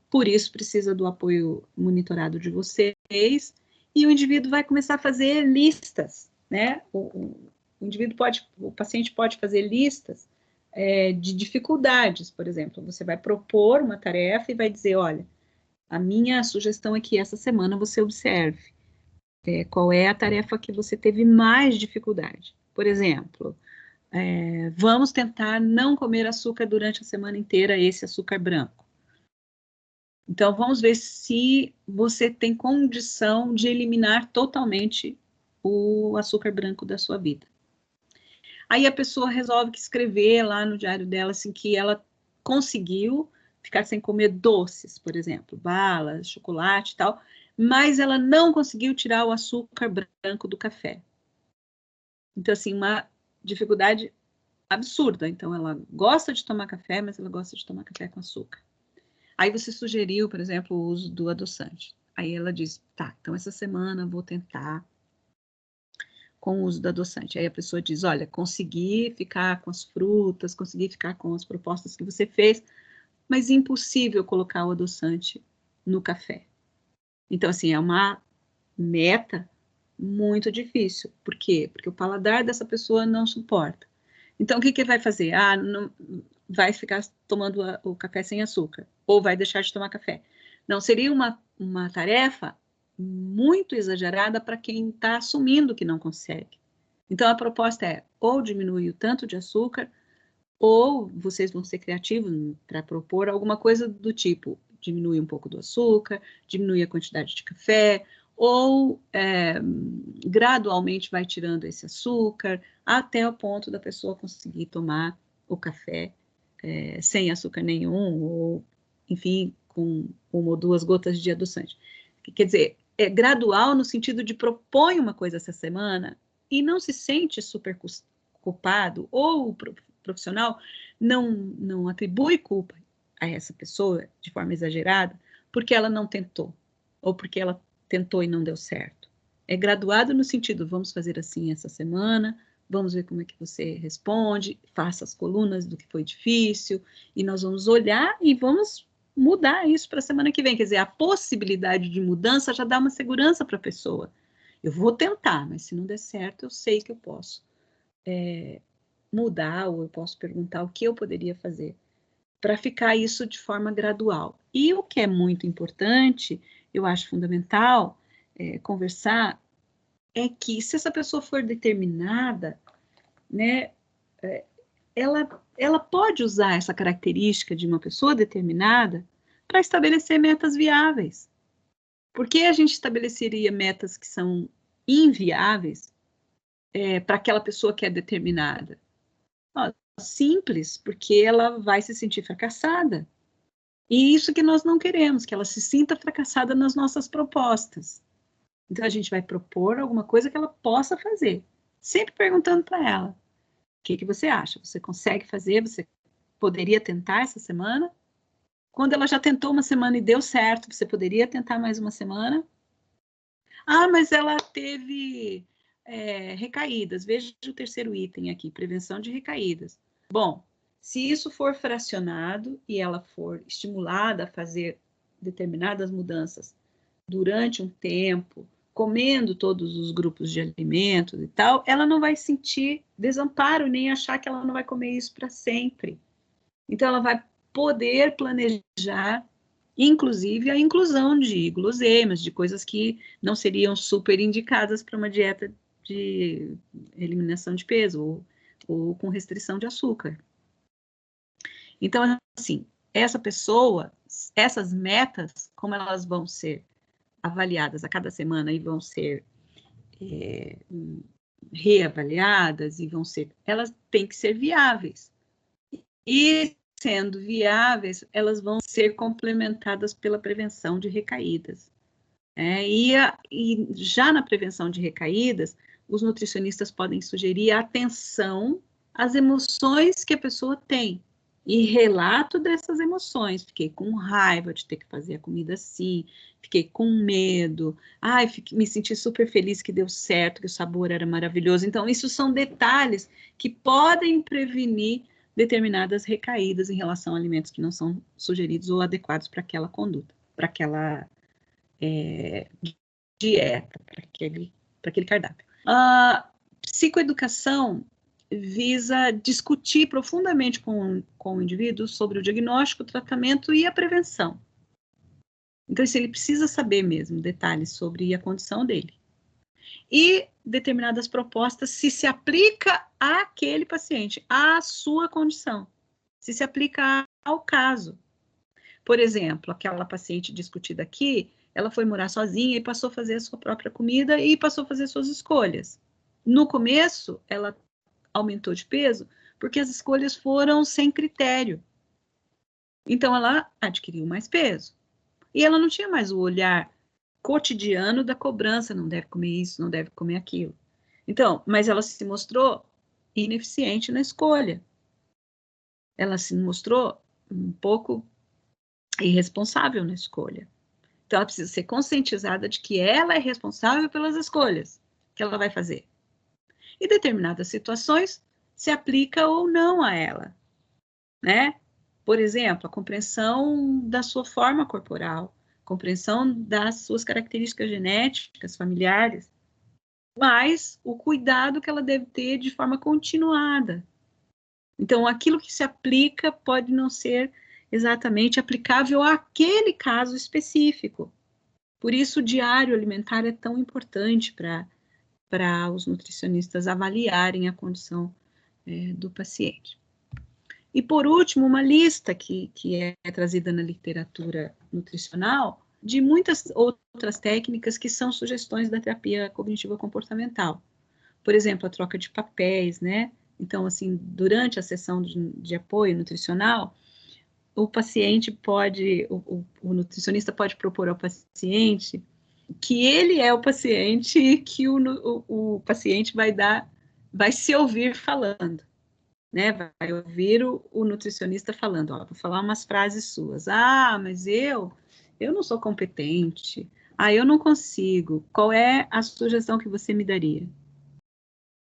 por isso precisa do apoio monitorado de vocês, e o indivíduo vai começar a fazer listas, né? O paciente pode fazer listas de dificuldades, por exemplo, você vai propor uma tarefa e vai dizer, olha, a minha sugestão é que essa semana você observe qual é a tarefa que você teve mais dificuldade. Por exemplo, vamos tentar não comer açúcar durante a semana inteira, esse açúcar branco. Então, vamos ver se você tem condição de eliminar totalmente o açúcar branco da sua vida. Aí a pessoa resolve escrever lá no diário dela assim, que ela conseguiu ficar sem comer doces, por exemplo, balas, chocolate e tal, mas ela não conseguiu tirar o açúcar branco do café. Então, assim, uma dificuldade absurda. Então, ela gosta de tomar café, mas ela gosta de tomar café com açúcar. Aí você sugeriu, por exemplo, o uso do adoçante. Aí ela diz, tá, então essa semana vou tentar com o uso do adoçante. Aí a pessoa diz, olha, consegui ficar com as frutas, consegui ficar com as propostas que você fez, mas impossível colocar o adoçante no café. Então, assim, é uma meta, muito difícil. Por quê? Porque o paladar dessa pessoa não suporta. Então, o que que vai fazer? Ah, não, vai ficar tomando o café sem açúcar, ou vai deixar de tomar café. Não, seria uma tarefa muito exagerada para quem está assumindo que não consegue. Então, a proposta é ou diminuir o tanto de açúcar, ou vocês vão ser criativos para propor alguma coisa do tipo, diminuir um pouco do açúcar, diminuir a quantidade de café, ou gradualmente vai tirando esse açúcar, até o ponto da pessoa conseguir tomar o café sem açúcar nenhum, ou, enfim, com 1 ou 2 gotas de adoçante. Quer dizer, é gradual no sentido de propõe uma coisa essa semana e não se sente super culpado, ou o profissional não atribui culpa a essa pessoa de forma exagerada, porque ela não tentou, ou porque ela tentou e não deu certo. É graduado no sentido, vamos fazer assim essa semana, vamos ver como é que você responde, faça as colunas do que foi difícil, e nós vamos olhar e vamos mudar isso para a semana que vem. Quer dizer, a possibilidade de mudança já dá uma segurança para a pessoa. Eu vou tentar, mas se não der certo, eu sei que eu posso mudar, ou eu posso perguntar o que eu poderia fazer para ficar isso de forma gradual. E o que é muito importante, eu acho fundamental conversar, é que se essa pessoa for determinada, né, ela pode usar essa característica de uma pessoa determinada para estabelecer metas viáveis. Por que a gente estabeleceria metas que são inviáveis para aquela pessoa que é determinada? Simples, porque ela vai se sentir fracassada. E isso que nós não queremos, que ela se sinta fracassada nas nossas propostas. Então, a gente vai propor alguma coisa que ela possa fazer, sempre perguntando para ela: o que você acha? Você consegue fazer? Você poderia tentar essa semana? Quando ela já tentou uma semana e deu certo, você poderia tentar mais uma semana? Ah, mas ela teve recaídas. Veja o terceiro item aqui, prevenção de recaídas. Bom, se isso for fracionado e ela for estimulada a fazer determinadas mudanças durante um tempo, comendo todos os grupos de alimentos e tal, ela não vai sentir desamparo nem achar que ela não vai comer isso para sempre. Então, ela vai poder planejar, inclusive, a inclusão de guloseimas, de coisas que não seriam super indicadas para uma dieta de eliminação de peso, ou com restrição de açúcar. Então, assim, essa pessoa, essas metas, como elas vão ser avaliadas a cada semana e vão ser reavaliadas e elas têm que ser viáveis. E sendo viáveis, elas vão ser complementadas pela prevenção de recaídas. E já na prevenção de recaídas, os nutricionistas podem sugerir atenção às emoções que a pessoa tem e relato dessas emoções. Fiquei com raiva de ter que fazer a comida assim, fiquei com medo, me senti super feliz que deu certo, que o sabor era maravilhoso. Então, isso são detalhes que podem prevenir determinadas recaídas em relação a alimentos que não são sugeridos ou adequados para aquela conduta, para aquela dieta, para aquele cardápio. A psicoeducação visa discutir profundamente com o indivíduo sobre o diagnóstico, o tratamento e a prevenção. Então, ele precisa saber mesmo detalhes sobre a condição dele. E determinadas propostas se aplica àquele paciente, à sua condição, se aplica ao caso. Por exemplo, aquela paciente discutida aqui, ela foi morar sozinha e passou a fazer a sua própria comida e passou a fazer suas escolhas. No começo, ela aumentou de peso porque as escolhas foram sem critério. Então, ela adquiriu mais peso. E ela não tinha mais o olhar cotidiano da cobrança, não deve comer isso, não deve comer aquilo. Então, mas ela se mostrou ineficiente na escolha. Ela se mostrou um pouco irresponsável na escolha. Então, ela precisa ser conscientizada de que ela é responsável pelas escolhas que ela vai fazer. E determinadas situações se aplica ou não a ela, né? Por exemplo, a compreensão da sua forma corporal, compreensão das suas características genéticas, familiares, mas o cuidado que ela deve ter de forma continuada. Então, aquilo que se aplica pode não ser exatamente aplicável àquele caso específico. Por isso, o diário alimentar é tão importante para os nutricionistas avaliarem a condição do paciente. E, por último, uma lista que é trazida na literatura nutricional de muitas outras técnicas que são sugestões da terapia cognitiva comportamental. Por exemplo, a troca de papéis, né? Então, assim, durante a sessão de apoio nutricional, o paciente pode, o nutricionista pode propor ao paciente que ele é o paciente e que o paciente vai se ouvir falando, né? Vai ouvir o nutricionista falando, ó, vou falar umas frases suas. Ah, mas eu não sou competente. Ah, eu não consigo. Qual é a sugestão que você me daria?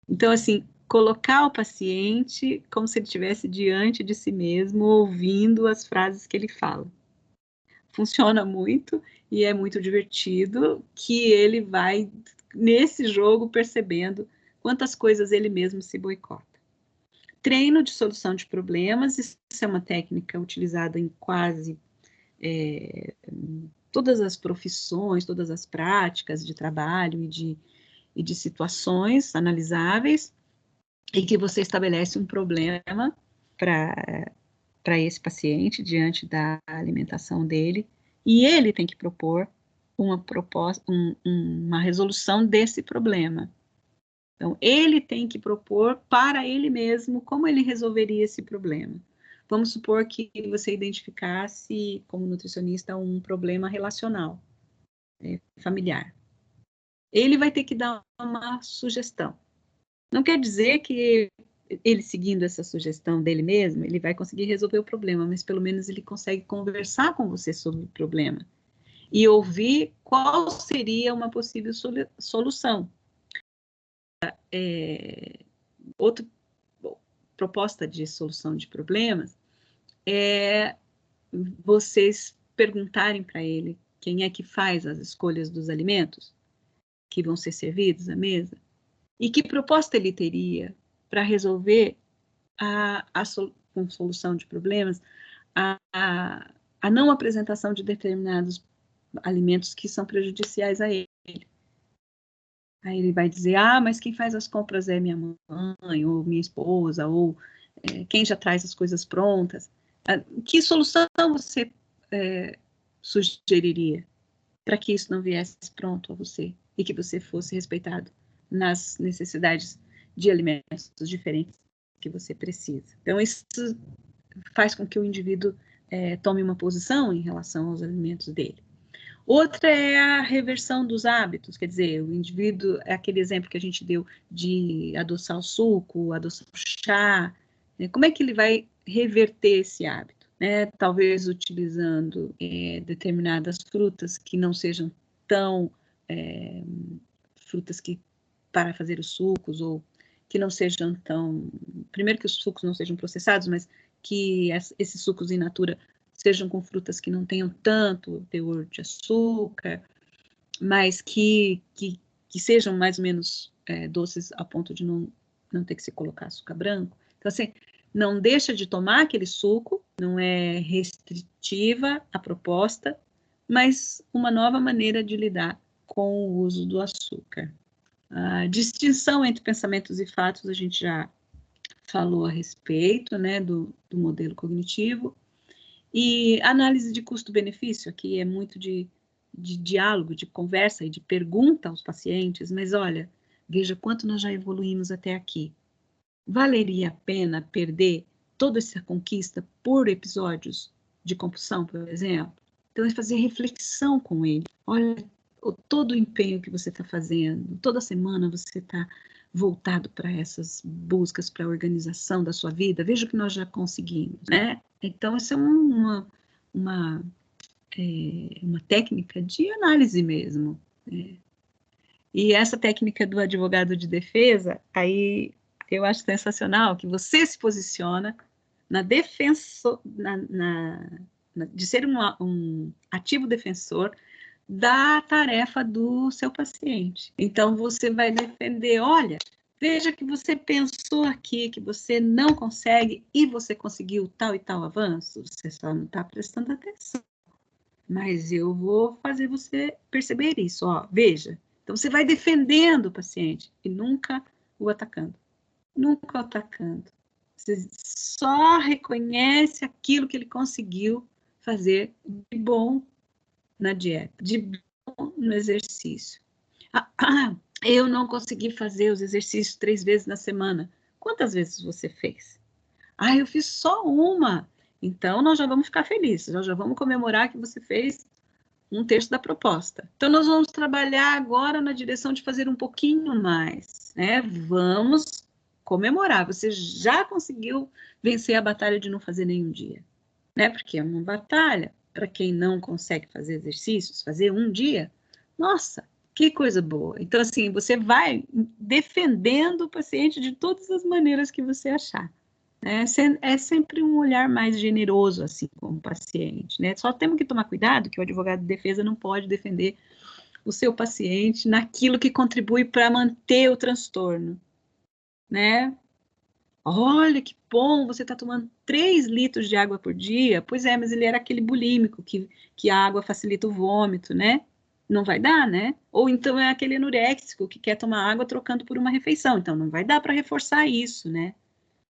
Então, assim, colocar o paciente como se ele estivesse diante de si mesmo, ouvindo as frases que ele fala. Funciona muito e é muito divertido que ele vai, nesse jogo, percebendo quantas coisas ele mesmo se boicota. Treino de solução de problemas, isso é uma técnica utilizada em quase todas as profissões, todas as práticas de trabalho e de situações analisáveis, e que você estabelece um problema para esse paciente diante da alimentação dele, e ele tem que propor uma resolução desse problema. Então, ele tem que propor para ele mesmo como ele resolveria esse problema. Vamos supor que você identificasse, como nutricionista, um problema relacional, familiar. Ele vai ter que dar uma sugestão. Não quer dizer que ele, seguindo essa sugestão dele mesmo, ele vai conseguir resolver o problema, mas pelo menos ele consegue conversar com você sobre o problema e ouvir qual seria uma possível solução. Outra proposta de solução de problemas é vocês perguntarem para ele quem é que faz as escolhas dos alimentos que vão ser servidos à mesa e que proposta ele teria para resolver com solução de problemas a não apresentação de determinados alimentos que são prejudiciais a ele. Aí ele vai dizer, mas quem faz as compras é minha mãe, ou minha esposa, ou quem já traz as coisas prontas. Que solução você sugeriria para que isso não viesse pronto a você e que você fosse respeitado nas necessidades de alimentos diferentes que você precisa? Então, isso faz com que o indivíduo tome uma posição em relação aos alimentos dele. Outra é a reversão dos hábitos, quer dizer, o indivíduo, é aquele exemplo que a gente deu de adoçar o suco, adoçar o chá, né? Como é que ele vai reverter esse hábito? Né? Talvez utilizando determinadas frutas que não sejam tão frutas que para fazer os sucos, ou que não sejam tão... Primeiro que os sucos não sejam processados, mas que esses sucos in natura sejam com frutas que não tenham tanto teor de açúcar, mas que sejam mais ou menos doces a ponto de não ter que se colocar açúcar branco. Então, assim, não deixa de tomar aquele suco, não é restritiva a proposta, mas uma nova maneira de lidar com o uso do açúcar. A distinção entre pensamentos e fatos a gente já falou a respeito, né, do modelo cognitivo. E análise de custo-benefício, aqui é muito de diálogo, de conversa e de pergunta aos pacientes, mas olha, veja quanto nós já evoluímos até aqui. Valeria a pena perder toda essa conquista por episódios de compulsão, por exemplo? Então, é fazer reflexão com ele. Olha, todo o empenho que você está fazendo, toda semana você está voltado para essas buscas, para a organização da sua vida, veja o que nós já conseguimos, né? Então, essa é uma técnica de análise mesmo. Né? E essa técnica do advogado de defesa, aí eu acho sensacional que você se posiciona na de ser um ativo defensor da tarefa do seu paciente. Então, você vai defender, olha, veja que você pensou aqui que você não consegue e você conseguiu tal e tal avanço, você só não está prestando atenção. Mas eu vou fazer você perceber isso, ó, veja. Então, você vai defendendo o paciente e nunca o atacando. Nunca o atacando. Você só reconhece aquilo que ele conseguiu fazer de bom na dieta, de bom no exercício. Eu não consegui fazer os exercícios 3 vezes na semana. Quantas vezes você fez? Eu fiz só uma. Então, nós já vamos ficar felizes, nós já vamos comemorar que você fez 1/3 da proposta. Então, nós vamos trabalhar agora na direção de fazer um pouquinho mais, né? Vamos comemorar, você já conseguiu vencer a batalha de não fazer nenhum dia, né? Porque é uma batalha, para quem não consegue fazer exercícios, fazer um dia, nossa, que coisa boa. Então, assim, você vai defendendo o paciente de todas as maneiras que você achar. É sempre um olhar mais generoso, assim, com o paciente, né? Só temos que tomar cuidado que o advogado de defesa não pode defender o seu paciente naquilo que contribui para manter o transtorno, né? Olha, que bom, você está tomando 3 litros de água por dia. Pois é, mas ele era aquele bulímico que a água facilita o vômito, né? Não vai dar, né? Ou então é aquele anoréxico que quer tomar água trocando por uma refeição. Então, não vai dar para reforçar isso, né?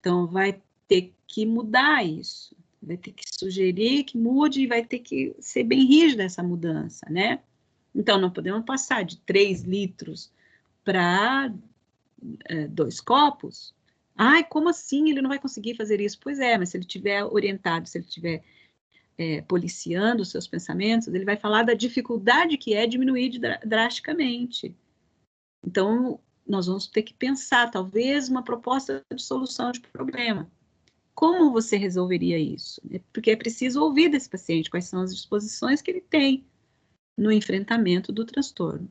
Então, vai ter que mudar isso. Vai ter que sugerir que mude e vai ter que ser bem rígida essa mudança, né? Então, não podemos passar de 3 litros para 2 copos. Como assim? Ele não vai conseguir fazer isso? Pois é, mas se ele estiver orientado, se ele estiver policiando os seus pensamentos, ele vai falar da dificuldade que é diminuir drasticamente. Então, nós vamos ter que pensar, talvez, uma proposta de solução de problema. Como você resolveria isso? Porque é preciso ouvir desse paciente quais são as disposições que ele tem no enfrentamento do transtorno.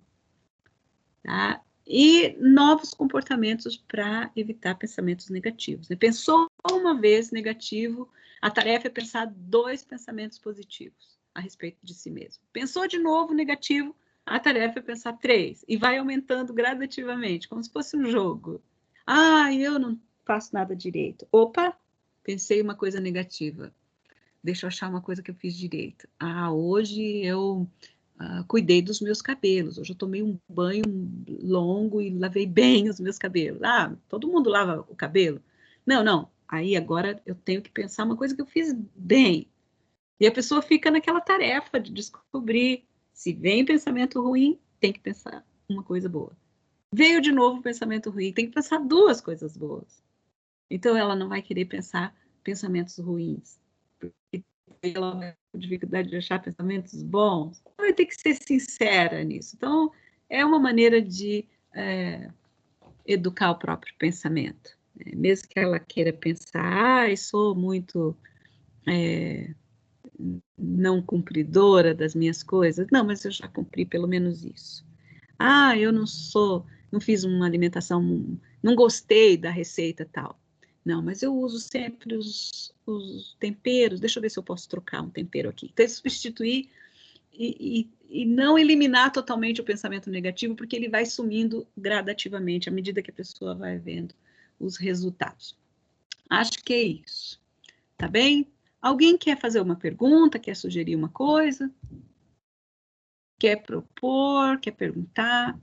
Tá? E novos comportamentos para evitar pensamentos negativos. Pensou uma vez negativo, a tarefa é pensar 2 pensamentos positivos a respeito de si mesmo. Pensou de novo negativo, a tarefa é pensar 3, e vai aumentando gradativamente, como se fosse um jogo. Eu não faço nada direito. Opa, pensei uma coisa negativa. Deixa eu achar uma coisa que eu fiz direito. Hoje eu cuidei dos meus cabelos. Hoje eu tomei um banho longo e lavei bem os meus cabelos. Todo mundo lava o cabelo? Não. Aí agora eu tenho que pensar uma coisa que eu fiz bem. E a pessoa fica naquela tarefa de descobrir. Se vem pensamento ruim, tem que pensar uma coisa boa. Veio de novo pensamento ruim, tem que pensar 2 coisas boas. Então ela não vai querer pensar pensamentos ruins. Porque ela vai ter dificuldade de achar pensamentos bons. Vai ter que ser sincera nisso. Então, é uma maneira de educar o próprio pensamento. Mesmo que ela queira pensar, sou muito não cumpridora das minhas coisas. Não, mas eu já cumpri pelo menos isso. Eu não fiz uma alimentação, não gostei da receita tal. Não, mas eu uso sempre os temperos. Deixa eu ver se eu posso trocar um tempero aqui. Então, substituir e não eliminar totalmente o pensamento negativo, porque ele vai sumindo gradativamente à medida que a pessoa vai vendo os resultados. Acho que é isso. Tá bem? Alguém quer fazer uma pergunta? Quer sugerir uma coisa? Quer propor? Quer perguntar?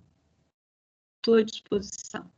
Estou à disposição.